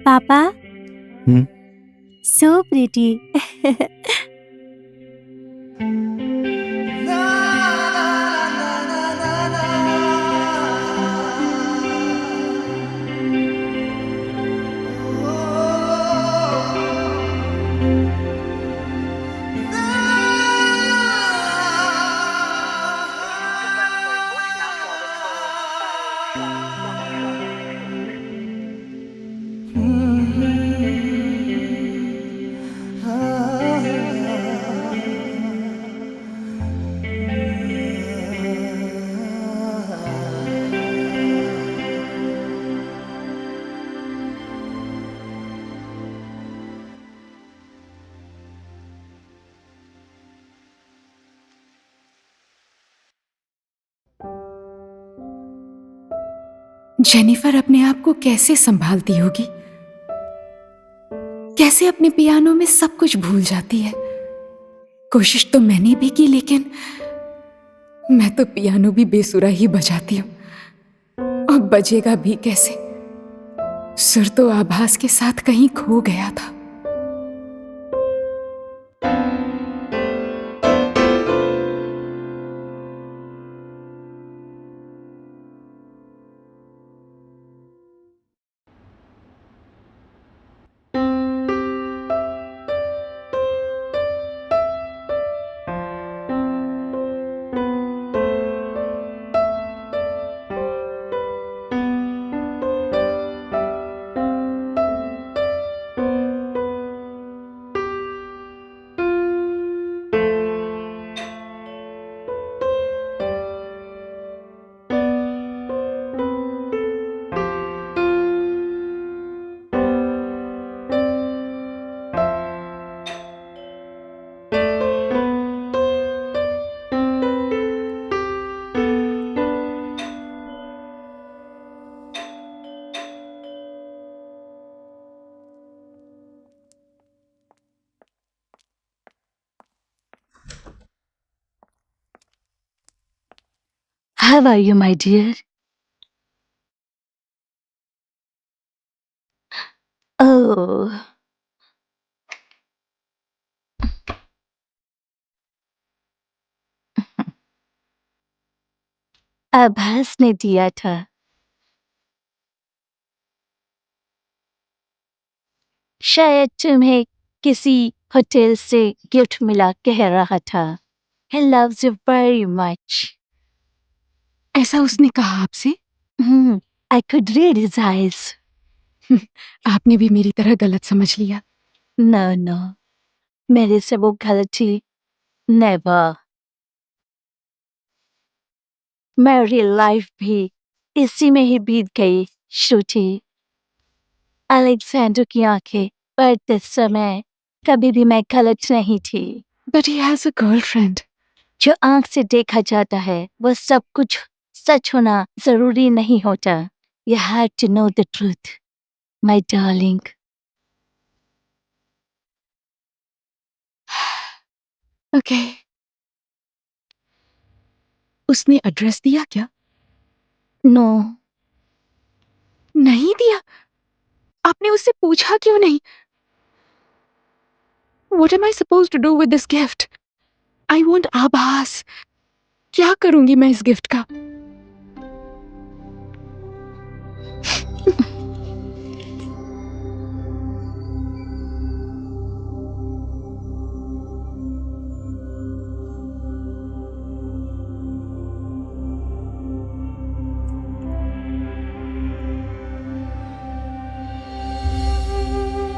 [SPEAKER 3] पापा.
[SPEAKER 2] हम्म?
[SPEAKER 3] So pretty.
[SPEAKER 1] जेनिफर अपने आप को कैसे संभालती होगी, कैसे अपने पियानो में सब कुछ भूल जाती है. कोशिश तो मैंने भी की, लेकिन मैं तो पियानो भी बेसुरा ही बजाती हूं, और बजेगा भी कैसे. सुर तो आभास के साथ कहीं खो गया था।
[SPEAKER 3] How are you, my dear? Oh. आभास ने दिया था। शायद तुम्हें किसी होटल से गिफ्ट मिला, कह रहा था He loves you very much.
[SPEAKER 1] ऐसा उसने कहा आपसे?
[SPEAKER 3] I could read his eyes.
[SPEAKER 1] आपने भी मेरी तरह गलत समझ लिया।
[SPEAKER 3] No. मेरे से वो गलती never. मेरी लाइफ भी इसी में ही बीत गई, श्रुति। अलेक्जेंडर की आंखें पढ़ते समय कभी भी मैं गलत नहीं थी।
[SPEAKER 1] But he has a girlfriend.
[SPEAKER 3] जो आंख से देखा जाता है वो सब कुछ सच होना जरूरी नहीं होता। You have to know the truth, my darling.
[SPEAKER 1] Okay. उसने एड्रेस दिया क्या?
[SPEAKER 3] No.
[SPEAKER 1] नहीं दिया? आपने उससे पूछा क्यों नहीं? What am I supposed to do with this gift? I want आभास। क्या करूंगी मैं इस गिफ्ट का?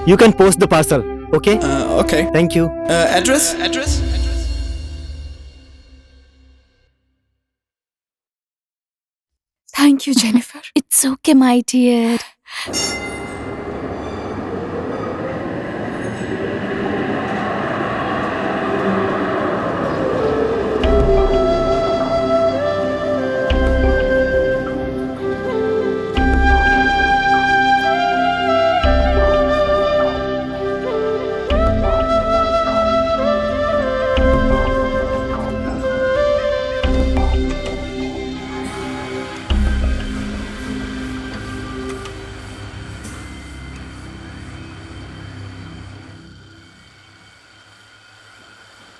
[SPEAKER 2] You can post the parcel, okay?
[SPEAKER 6] Okay.
[SPEAKER 2] Thank you.
[SPEAKER 6] Address?
[SPEAKER 1] Thank you, Jennifer.
[SPEAKER 3] It's okay, my dear.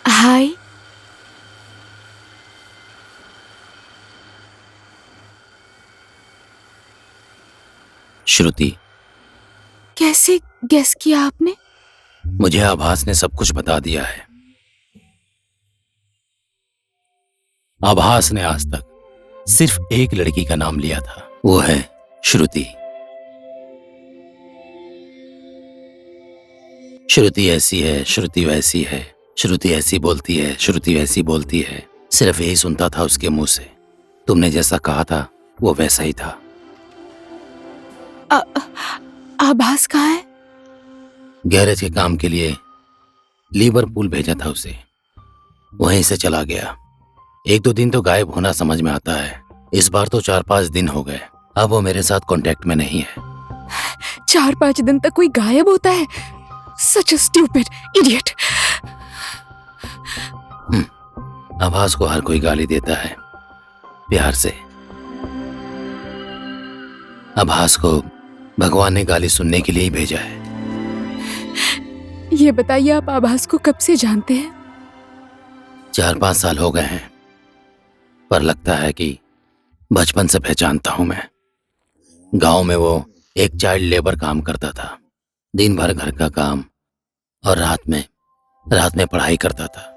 [SPEAKER 1] हाय।
[SPEAKER 7] श्रुति,
[SPEAKER 1] कैसे गेस किया आपने?
[SPEAKER 7] मुझे आभास ने सब कुछ बता दिया है। आभास ने आज तक सिर्फ एक लड़की का नाम लिया था, वो है श्रुति। श्रुति ऐसी है, श्रुति वैसी है, श्रुति ऐसी बोलती है, श्रुति वैसी बोलती है। सिर्फ यही सुनता था उसके मुंह से। तुमने जैसा कहा था वो वैसा ही था।
[SPEAKER 1] आभास कहाँ है?
[SPEAKER 7] गैरेज के काम के लिए लिवरपूल भेजा था उसे, वहीं से चला गया। 1-2 दिन तो गायब होना समझ में आता है, इस बार तो 4-5 दिन हो गए। अब वो मेरे साथ कांटेक्ट में नहीं है।
[SPEAKER 1] 4-5 दिन तक कोई गायब होता है? Such a stupid idiot.
[SPEAKER 7] आभास को हर कोई गाली देता है, प्यार से। आभास को भगवान ने गाली सुनने के लिए ही भेजा है।
[SPEAKER 1] ये बताइए, आप आभास को कब से जानते हैं?
[SPEAKER 7] 4-5 साल हो गए हैं, पर लगता है कि बचपन से पहचानता हूं मैं। गांव में वो एक चाइल्ड लेबर काम करता था। दिन भर घर का काम और रात में पढ़ाई करता था।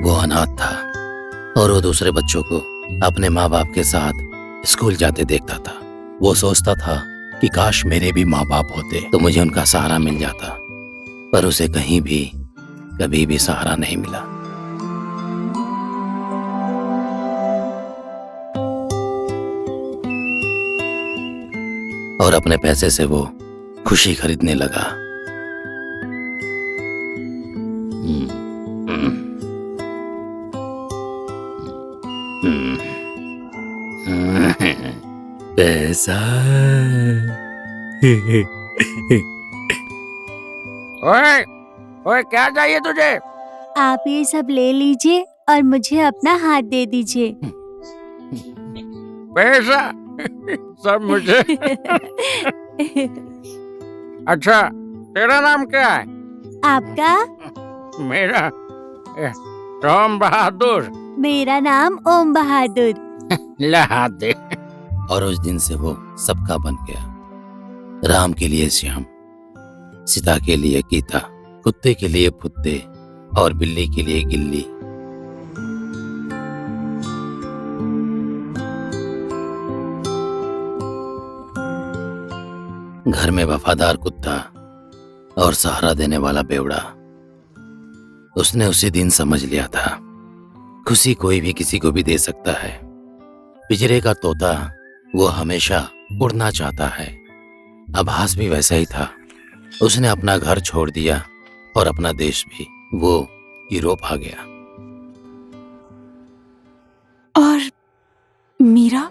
[SPEAKER 7] वो अनाथ था और वो दूसरे बच्चों को अपने माँ बाप के साथ स्कूल जाते देखता था। वो सोचता था कि काश मेरे भी माँ बाप होते तो मुझे उनका सहारा मिल जाता, पर उसे कहीं भी कभी भी सहारा नहीं मिला। और अपने पैसे से वो खुशी खरीदने लगा। पैसा।
[SPEAKER 8] ओए क्या चाहिए तुझे?
[SPEAKER 3] आप ये सब ले लीजिए और मुझे अपना हाथ दे दीजिए।
[SPEAKER 8] पैसा सब मुझे। अच्छा, तेरा नाम क्या है?
[SPEAKER 3] आपका?
[SPEAKER 8] मेरा राम बहादुर।
[SPEAKER 3] मेरा नाम ओम बहादुर।
[SPEAKER 8] लहा दे।
[SPEAKER 7] और उस दिन से वो सबका बन गया। राम के लिए श्याम, सीता के लिए गीता, कुत्ते के लिए फुत्ते और बिल्ली के लिए गिल्ली। घर में वफादार कुत्ता और सहारा देने वाला बेवड़ा। उसने उसी दिन समझ लिया था, खुशी कोई भी किसी को भी दे सकता है। पिंजरे का तोता वो हमेशा उड़ना चाहता है। आभास भी वैसा ही था। उसने अपना घर छोड़ दिया और अपना देश भी। वो यूरोप आ गया।
[SPEAKER 1] और मीरा?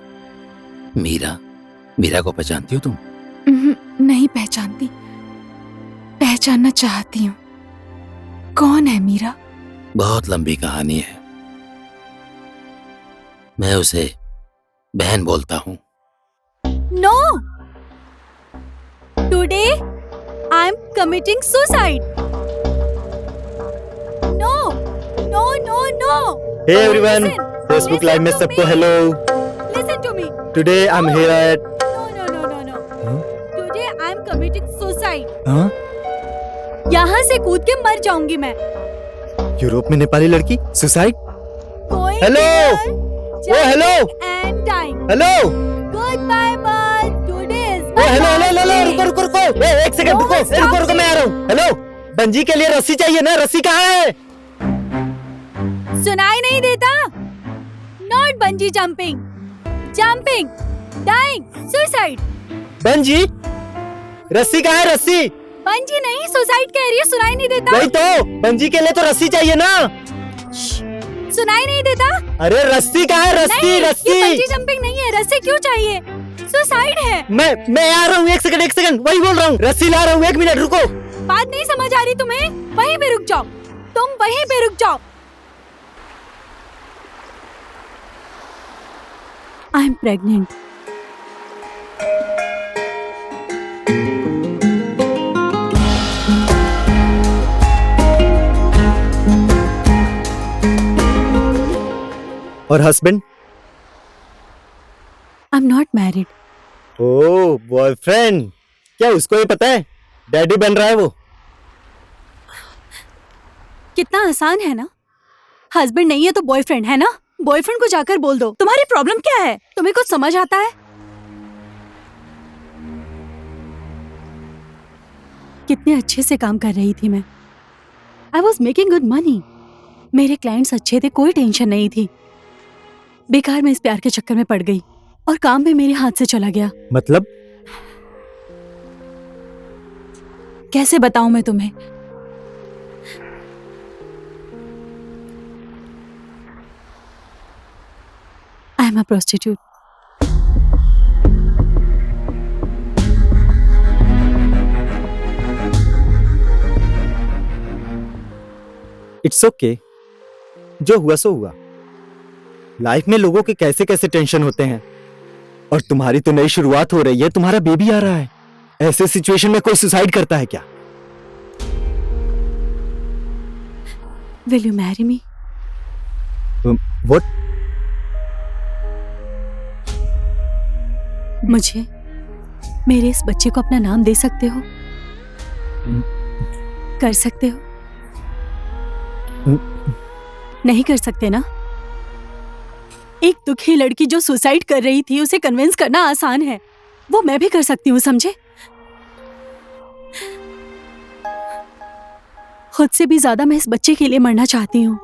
[SPEAKER 7] मीरा को पहचानती हो तुम?
[SPEAKER 1] नहीं पहचानती, पहचानना चाहती हूँ। कौन है मीरा?
[SPEAKER 7] बहुत लंबी कहानी है। मैं उसे बहन बोलता हूँ।
[SPEAKER 3] No! Today I'm committing suicide. No! No! No! No!
[SPEAKER 2] Hey everyone,
[SPEAKER 3] Listen.
[SPEAKER 2] Facebook Live में
[SPEAKER 3] Listen to
[SPEAKER 2] सबको
[SPEAKER 3] me.
[SPEAKER 2] Hello.
[SPEAKER 3] Listen to me.
[SPEAKER 2] Today I'm here at
[SPEAKER 3] No. Today I'm committing suicide.
[SPEAKER 2] हाँ?
[SPEAKER 3] यहाँ से कूद के मर जाऊंगी मैं।
[SPEAKER 2] यूरोप में नेपाली लड़की suicide?
[SPEAKER 3] Going
[SPEAKER 2] Hello.
[SPEAKER 3] there,
[SPEAKER 2] Oh, hello.
[SPEAKER 3] and dying.
[SPEAKER 2] Hello.
[SPEAKER 3] Goodbye, bye. Today is
[SPEAKER 2] oh
[SPEAKER 3] my
[SPEAKER 2] hello
[SPEAKER 3] last
[SPEAKER 2] hello hello
[SPEAKER 3] day.
[SPEAKER 2] रुको एक सेकंड
[SPEAKER 3] No,
[SPEAKER 2] रुको
[SPEAKER 3] stop
[SPEAKER 2] रुको मैं आ रहा हूँ। हेलो, बंजी के लिए रस्सी चाहिए ना? रस्सी कहाँ है?
[SPEAKER 3] सुनाई नहीं देता? Not bungee jumping. Jumping. Dying. Suicide.
[SPEAKER 2] Bungee, रस्सी कहाँ है? रस्सी?
[SPEAKER 3] बंजी नहीं, सुसाइड कह रही है। सुनाई नहीं देता?
[SPEAKER 2] वही तो, बंजी के लिए तो रस्सी चाहिए ना?
[SPEAKER 3] सुनाई नहीं देता?
[SPEAKER 2] अरे रस्सी कहाँ है? रस्सी
[SPEAKER 3] नहीं,
[SPEAKER 2] रस्सी।
[SPEAKER 3] ये बंजी जंपिंग नहीं है। रस्सी क्यों चाहिए? सुसाइड है।
[SPEAKER 2] मैं आ रहा हूँ। एक सेकंड वही बोल रहा हूँ। रस्सी ला रहा हूँ। 1 मिनट रुको।
[SPEAKER 3] बात नहीं समझ आ रही तुम्हें? वहीं पे रुक जाओ। तुम वहीं पे रुक जाओ। I am pregnant.
[SPEAKER 2] और husband?
[SPEAKER 3] I am not married.
[SPEAKER 2] Oh, boyfriend. क्या उसको ये पता है डैडी बन रहा है वो?
[SPEAKER 3] कितना आसान है ना। हस्बैंड नहीं है तो बॉयफ्रेंड है ना। बॉयफ्रेंड को जाकर बोल दो तुम्हारी प्रॉब्लम क्या है। तुम्हें कुछ समझ आता है? कितने अच्छे से काम कर रही थी मैं। I was making good money. मेरे क्लाइंट्स अच्छे थे, कोई टेंशन नहीं थी। बेकार मैं इस प्यार के चक्कर में पड़ गई और काम भी मेरे हाथ से चला गया।
[SPEAKER 2] मतलब?
[SPEAKER 3] कैसे बताऊं मैं तुम्हें? I am a prostitute.
[SPEAKER 2] It's okay, जो हुआ सो हुआ। लाइफ में लोगों के कैसे कैसे टेंशन होते हैं, और तुम्हारी तो नई शुरुआत हो रही है, तुम्हारा बेबी आ रहा है। ऐसे सिचुएशन में कोई सुसाइड करता है क्या?
[SPEAKER 9] Will you marry me?
[SPEAKER 2] What?
[SPEAKER 9] मुझे मेरे इस बच्चे को अपना नाम दे सकते हो? कर सकते हो? नहीं कर सकते ना? एक दुखी लड़की जो सुसाइड कर रही थी, उसे कन्विंस करना आसान है। वो मैं भी कर सकती हूँ, समझे? खुद से भी ज्यादा मैं इस बच्चे के लिए मरना चाहती हूँ।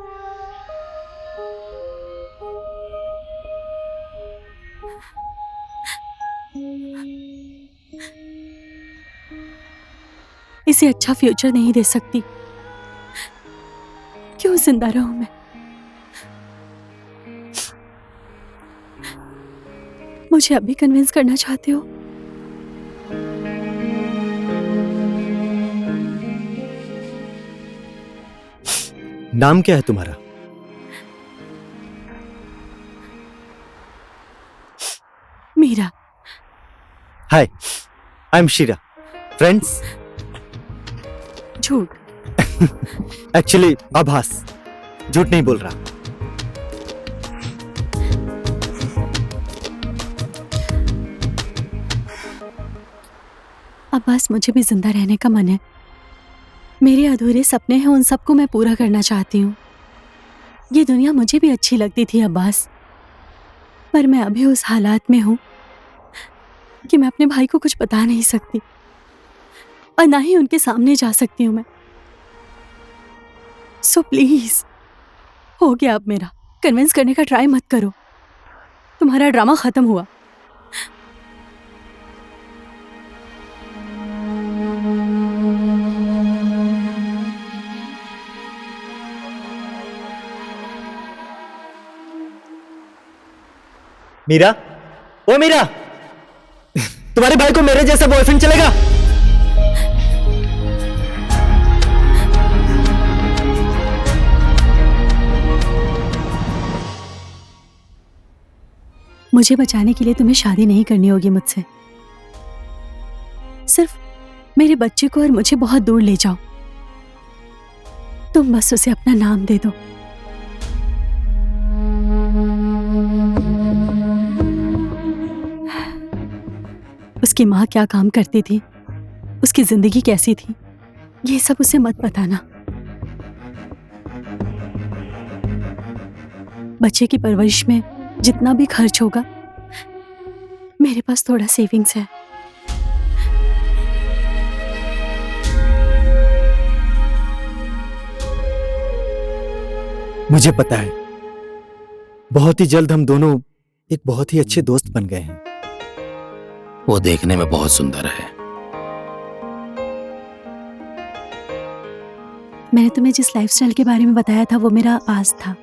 [SPEAKER 9] इसे अच्छा फ्यूचर नहीं दे सकती। क्यों जिंदा रहूं मैं? मुझे अभी कन्विंस करना चाहते हो?
[SPEAKER 2] नाम क्या है तुम्हारा?
[SPEAKER 9] मीरा।
[SPEAKER 2] हाय, आई एम शीरा। फ्रेंड्स?
[SPEAKER 9] झूठ।
[SPEAKER 2] एक्चुअली आभास, झूठ नहीं बोल रहा।
[SPEAKER 9] अब्बास, मुझे भी जिंदा रहने का मन है। मेरे अधूरे सपने हैं, उन सबको मैं पूरा करना चाहती हूँ। ये दुनिया मुझे भी अच्छी लगती थी अब्बास, पर मैं अभी उस हालात में हूँ कि मैं अपने भाई को कुछ बता नहीं सकती, और ना ही उनके सामने जा सकती हूँ मैं। सो प्लीज, हो गया अब मेरा। कन्विंस करने का ट्राई मत करो। तुम्हारा ड्रामा खत्म हुआ।
[SPEAKER 2] मीरा, ओ मीरा, तुम्हारे भाई को मेरे जैसा बॉयफ्रेंड चलेगा?
[SPEAKER 9] मुझे बचाने के लिए तुम्हें शादी नहीं करनी होगी मुझसे। सिर्फ मेरे बच्चे को और मुझे बहुत दूर ले जाओ। तुम बस उसे अपना नाम दे दो। उसकी माँ क्या काम करती थी, उसकी जिंदगी कैसी थी, ये सब उसे मत बताना। बच्चे की परवरिश में जितना भी खर्च होगा, मेरे पास थोड़ा सेविंग्स है।
[SPEAKER 2] मुझे पता है, बहुत ही जल्द हम दोनों एक बहुत ही अच्छे दोस्त बन गए हैं।
[SPEAKER 7] वो देखने में बहुत सुंदर है।
[SPEAKER 9] मैंने तुम्हें जिस लाइफस्टाइल के बारे में बताया था, वो मेरा पास था।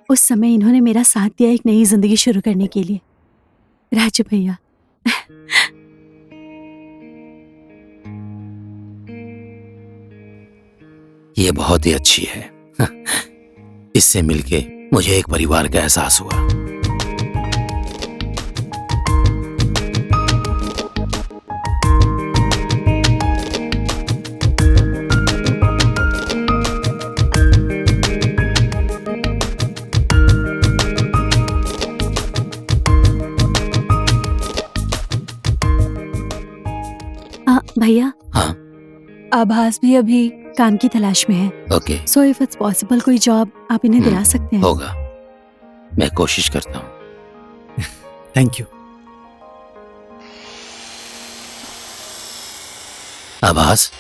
[SPEAKER 9] उस समय इन्होंने मेरा साथ दिया एक नई जिंदगी शुरू करने के लिए। राजू भैया।
[SPEAKER 7] ये बहुत ही अच्छी है। इससे मिलके मुझे एक परिवार का एहसास हुआ।
[SPEAKER 9] भैया।
[SPEAKER 7] हाँ।
[SPEAKER 9] आभास भी अभी काम की तलाश में है।
[SPEAKER 7] Okay.
[SPEAKER 9] So if it's possible, कोई जॉब आप इन्हें दिला सकते हैं?
[SPEAKER 7] होगा, मैं कोशिश करता हूँ।
[SPEAKER 2] Thank you.
[SPEAKER 7] आभास,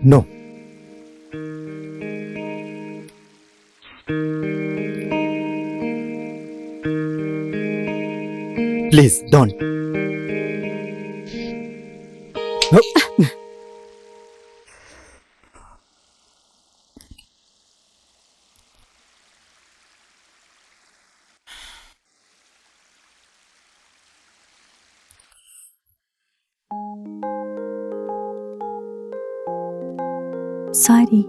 [SPEAKER 2] नो। Please don't.
[SPEAKER 9] सॉरी।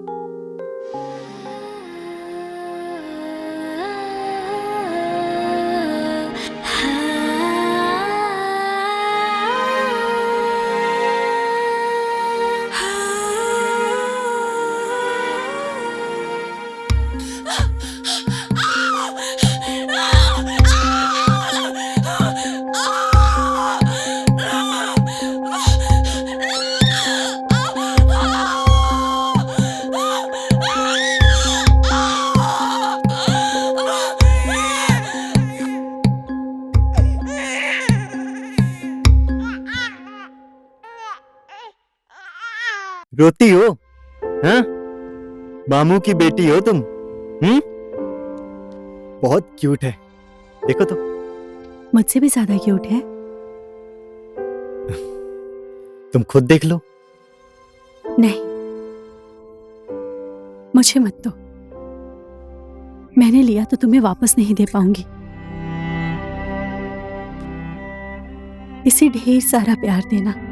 [SPEAKER 2] रोती हो? हाँ? मामू की बेटी हो तुम? बहुत क्यूट है, देखो तो।
[SPEAKER 9] मुझसे भी ज्यादा क्यूट है।
[SPEAKER 2] तुम खुद देख लो।
[SPEAKER 9] नहीं, मुझे मत दो। मैंने लिया तो तुम्हें वापस नहीं दे पाऊंगी। इसे ढेर सारा प्यार देना।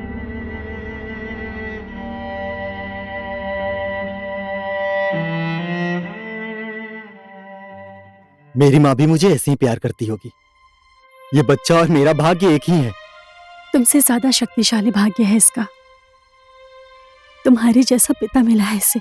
[SPEAKER 2] मेरी माँ भी मुझे ऐसे ही प्यार करती होगी। ये बच्चा और मेरा भाग्य एक ही है।
[SPEAKER 9] तुमसे ज्यादा शक्तिशाली भाग्य है इसका। तुम्हारे जैसा पिता मिला है इसे।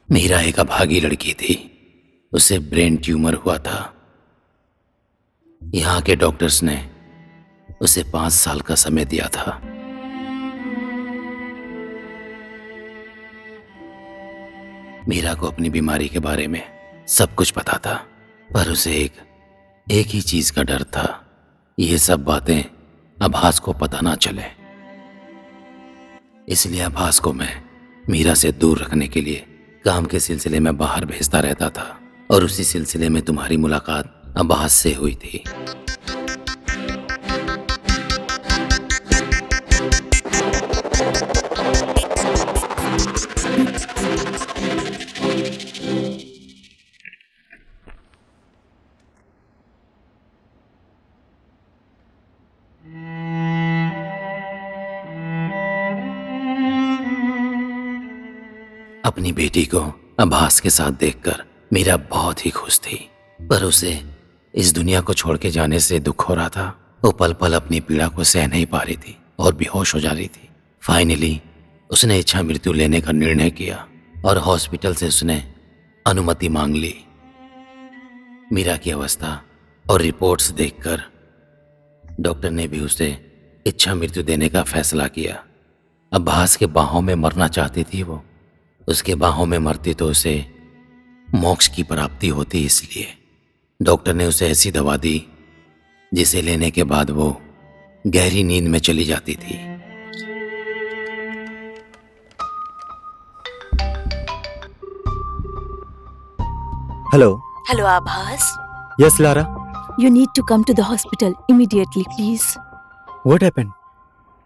[SPEAKER 7] मीरा एक अभागी लड़की थी। उसे ब्रेन ट्यूमर हुआ था। यहाँ के डॉक्टर्स ने उसे 5 साल का समय दिया था। मीरा को अपनी बीमारी के बारे में सब कुछ पता था, पर उसे एक ही चीज का डर था, ये सब बातें आभास को पता ना चले। इसलिए आभास को मैं मीरा से दूर रखने के लिए काम के सिलसिले में बाहर भेजता रहता था, और उसी सिलसिले में तुम्हारी मुलाकात आभास से हुई थी। अपनी बेटी को आभास के साथ देखकर मीरा बहुत ही खुश थी, पर उसे इस दुनिया को छोड़ के जाने से दुख हो रहा था। वो पल पल अपनी पीड़ा को सह नहीं पा रही थी और बेहोश हो जा रही थी। फाइनली उसने इच्छा मृत्यु लेने का निर्णय किया और हॉस्पिटल से उसने अनुमति मांग ली। मीरा की अवस्था और रिपोर्ट्स देखकर डॉक्टर ने भी उसे इच्छा मृत्यु देने का फैसला किया। आभास के बाहों में मरना चाहती थी वो। उसके बाहों में मरती तो उसे मोक्ष की प्राप्ति होती, इसलिए डॉक्टर ने उसे ऐसी दवा दी जिसे लेने के बाद वो गहरी नींद में चली जाती थी।
[SPEAKER 2] हेलो।
[SPEAKER 3] हेलो आभास,
[SPEAKER 2] yes Lara.
[SPEAKER 3] you need to come to the hospital immediately, please.
[SPEAKER 2] What happened?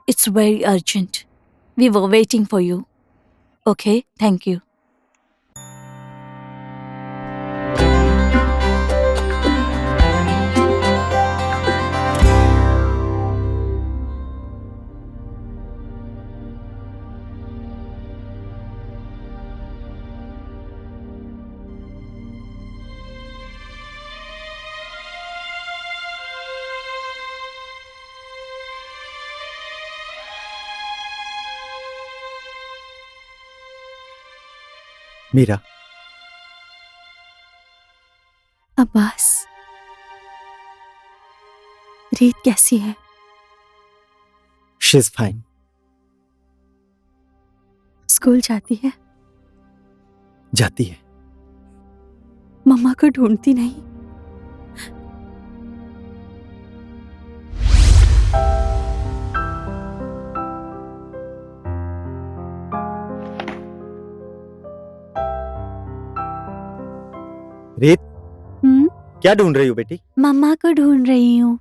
[SPEAKER 3] It's very urgent. We were waiting for you. Okay, thank you.
[SPEAKER 2] Meera,
[SPEAKER 9] Abbas, रीत कैसी है?
[SPEAKER 2] She is fine.
[SPEAKER 9] स्कूल जाती है?
[SPEAKER 2] जाती है।
[SPEAKER 9] मम्मा को ढूंढती नहीं?
[SPEAKER 2] रीत, क्या ढूंढ रही हो बेटी?
[SPEAKER 9] मम्मा को ढूंढ रही हूँ।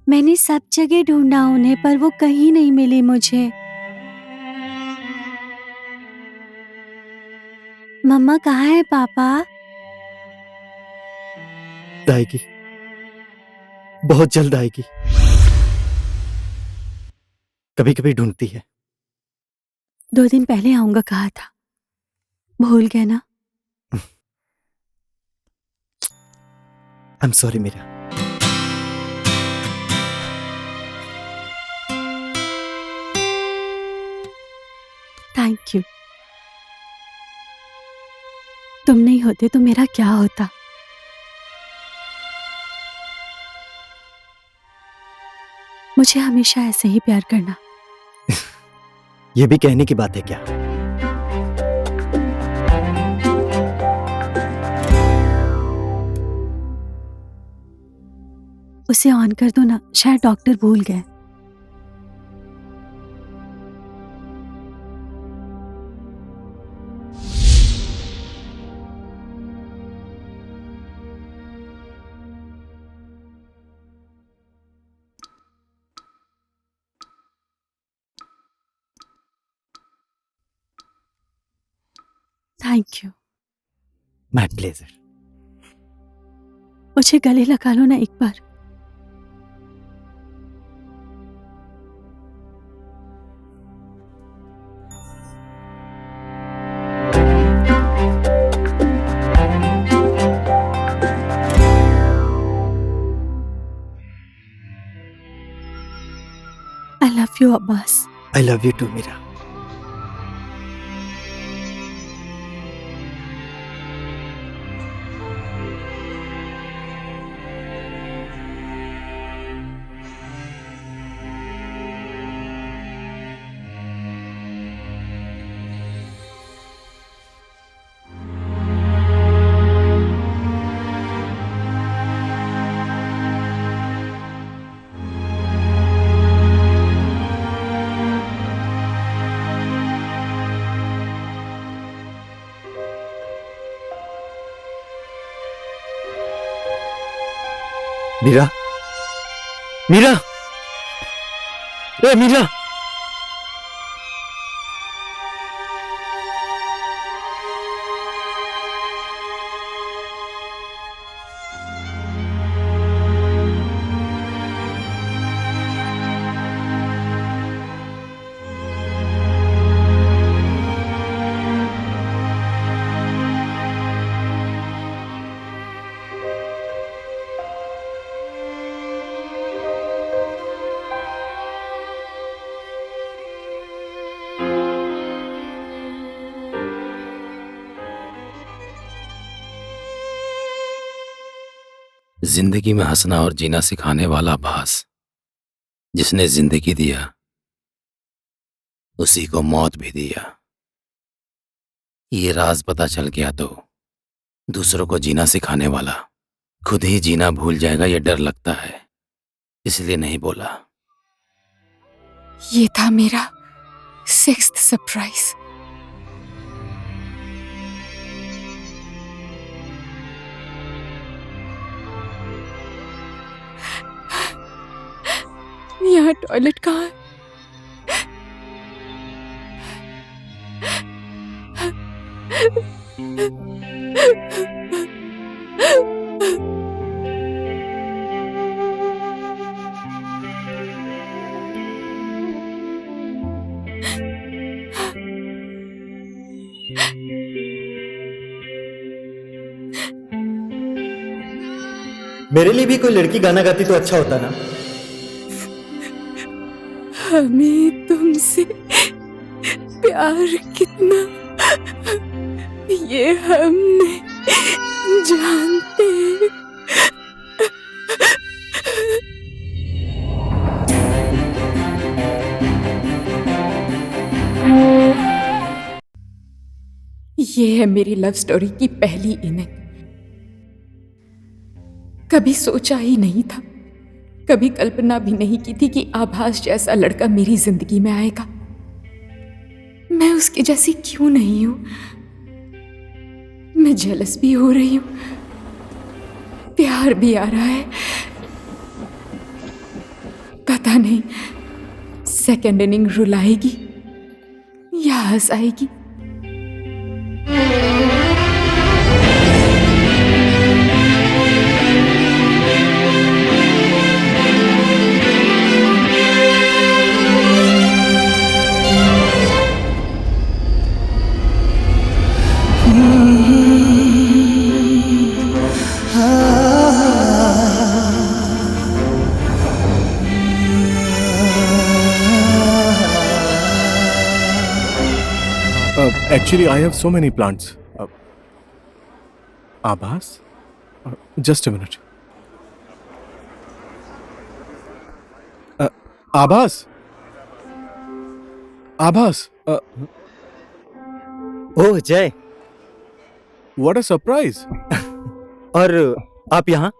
[SPEAKER 9] मैंने सब जगह ढूंढा उन्हें, पर वो कहीं नहीं मिली मुझे। मम्मा कहाँ है पापा?
[SPEAKER 2] आएगी, बहुत जल्द आएगी। कभी कभी ढूंढती है।
[SPEAKER 9] 2 दिन पहले आऊंगा कहा था, भूल गए ना?
[SPEAKER 2] I am sorry Meera.
[SPEAKER 9] Thank you. तुम नहीं होते तो मेरा क्या होता? मुझे हमेशा ऐसे ही प्यार करना।
[SPEAKER 2] ये भी कहने की बात है क्या?
[SPEAKER 9] उसे ऑन कर दो ना, शायद डॉक्टर भूल गए। Thank you.
[SPEAKER 2] My pleasure.
[SPEAKER 9] मुझे गले लगा लो ना एक बार। I love you, Abbas.
[SPEAKER 2] I love you too, Meera. Meera, Meera, ए मीरा।
[SPEAKER 7] जिंदगी में हंसना और जीना सिखाने वाला अब्बास, जिसने जिंदगी दिया उसी को मौत भी दिया। ये राज पता चल गया तो दूसरों को जीना सिखाने वाला खुद ही जीना भूल जाएगा, ये डर लगता है, इसलिए नहीं बोला।
[SPEAKER 1] ये था मेरा 6th सरप्राइज। यहाँ टॉयलेट कहाँ है?
[SPEAKER 2] मेरे लिए भी कोई लड़की गाना गाती तो अच्छा होता ना।
[SPEAKER 1] हमें तुमसे प्यार कितना ये हम नहीं जानते। ये है मेरी लव स्टोरी की पहली इनिंग। कभी सोचा ही नहीं था, कभी कल्पना भी नहीं की थी कि आभास जैसा लड़का मेरी जिंदगी में आएगा। मैं उसकी जैसी क्यों नहीं हूं? मैं जेलस भी हो रही हूं, प्यार भी आ रहा है। पता नहीं सेकंड इनिंग रुलाएगी या हंसाएगी।
[SPEAKER 4] Actually, I have so many plants. Abbas? Just a minute. Abbas? Abbas?
[SPEAKER 2] ओह जय,
[SPEAKER 4] What a surprise!
[SPEAKER 2] और आप यहाँ?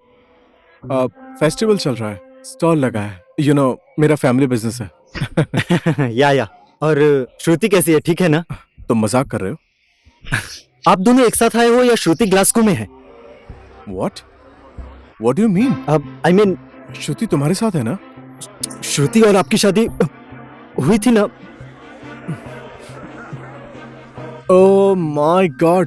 [SPEAKER 4] फेस्टिवल चल रहा है, स्टॉल लगा है। You know, मेरा फैमिली बिजनेस है।
[SPEAKER 2] या और श्रुति कैसी है, ठीक है ना?
[SPEAKER 4] तुम मजाक कर रहे हो?
[SPEAKER 2] आप दोनों एक साथ आए हो या श्रुति ग्लासगो में है?
[SPEAKER 4] What? What do you mean?
[SPEAKER 2] I mean,
[SPEAKER 4] श्रुति तुम्हारे साथ है ना?
[SPEAKER 2] श्रुति और आपकी शादी हुई थी ना?
[SPEAKER 4] Oh my God!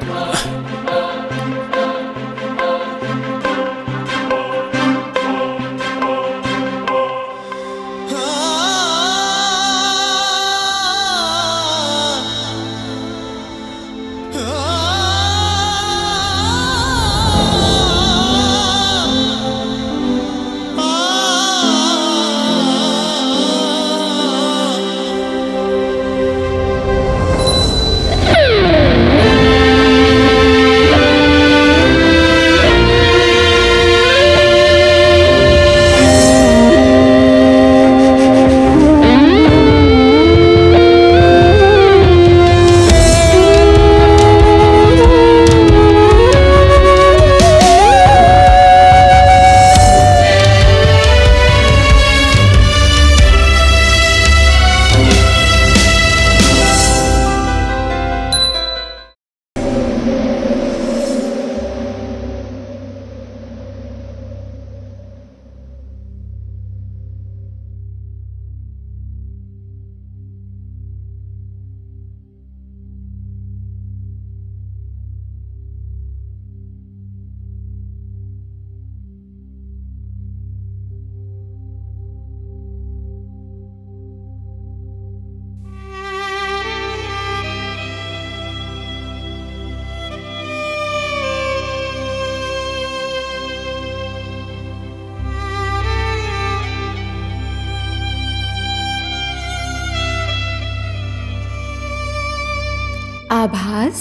[SPEAKER 1] आभास,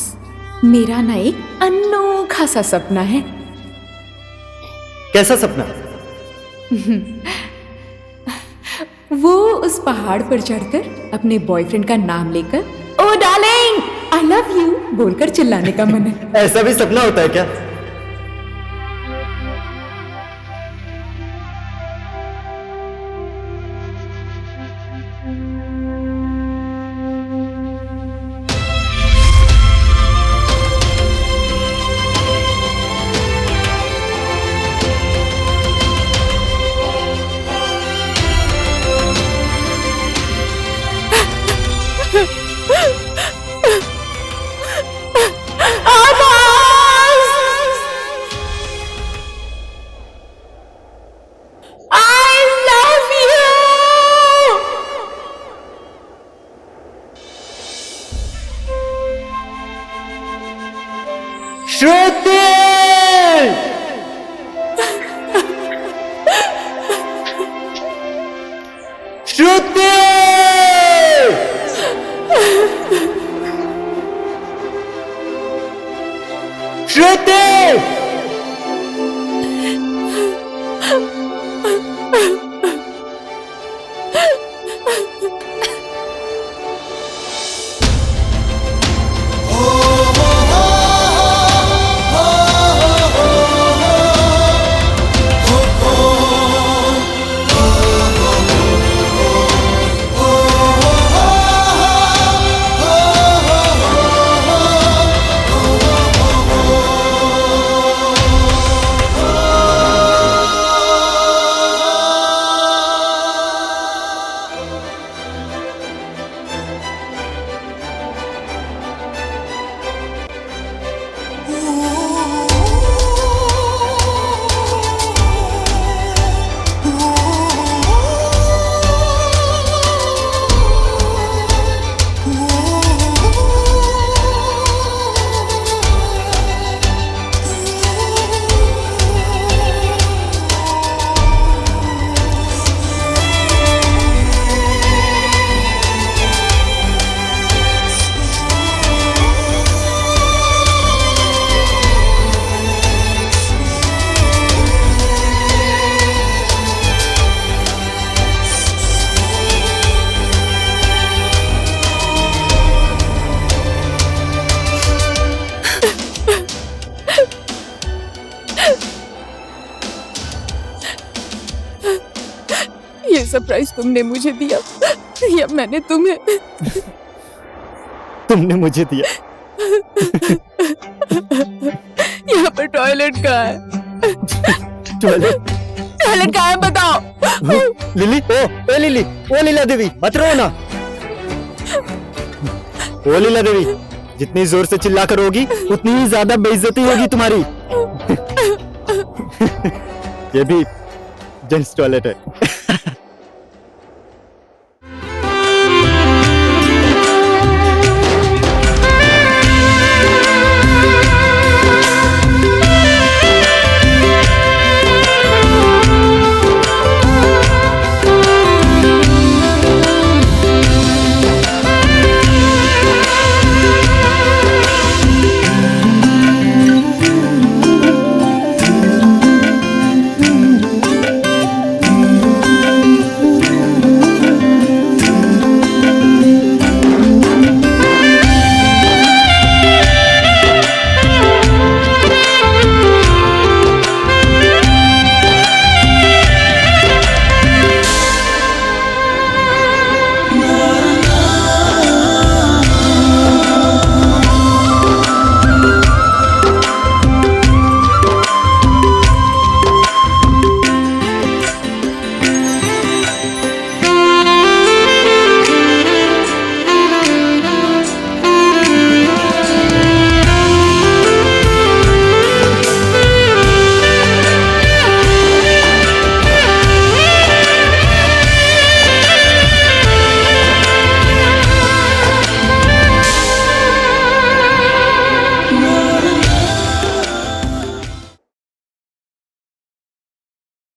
[SPEAKER 1] मेरा ना एक अनोखा सा सपना है।
[SPEAKER 2] कैसा सपना?
[SPEAKER 1] वो उस पहाड़ पर चढ़कर अपने बॉयफ्रेंड का नाम लेकर ओ डार्लिंग आई लव यू बोलकर चिल्लाने का मन है।
[SPEAKER 2] ऐसा भी सपना होता है क्या? श्रुति! श्रुति! श्रुति!
[SPEAKER 1] ये सरप्राइज तुमने मुझे दिया या मैंने तुम्हें?
[SPEAKER 2] तुमने मुझे दिया।
[SPEAKER 1] यहाँ पर टॉयलेट कहाँ है?
[SPEAKER 2] टॉयलेट
[SPEAKER 1] टॉयलेट कहाँ है बताओ।
[SPEAKER 2] लिली, ओ लिली, ओ लीला देवी, मत रो ना। ओ लीला देवी, जितनी जोर से चिल्ला कर होगी उतनी ही ज्यादा बेइज्जती होगी तुम्हारी। ये भी जेंट्स टॉयलेट है।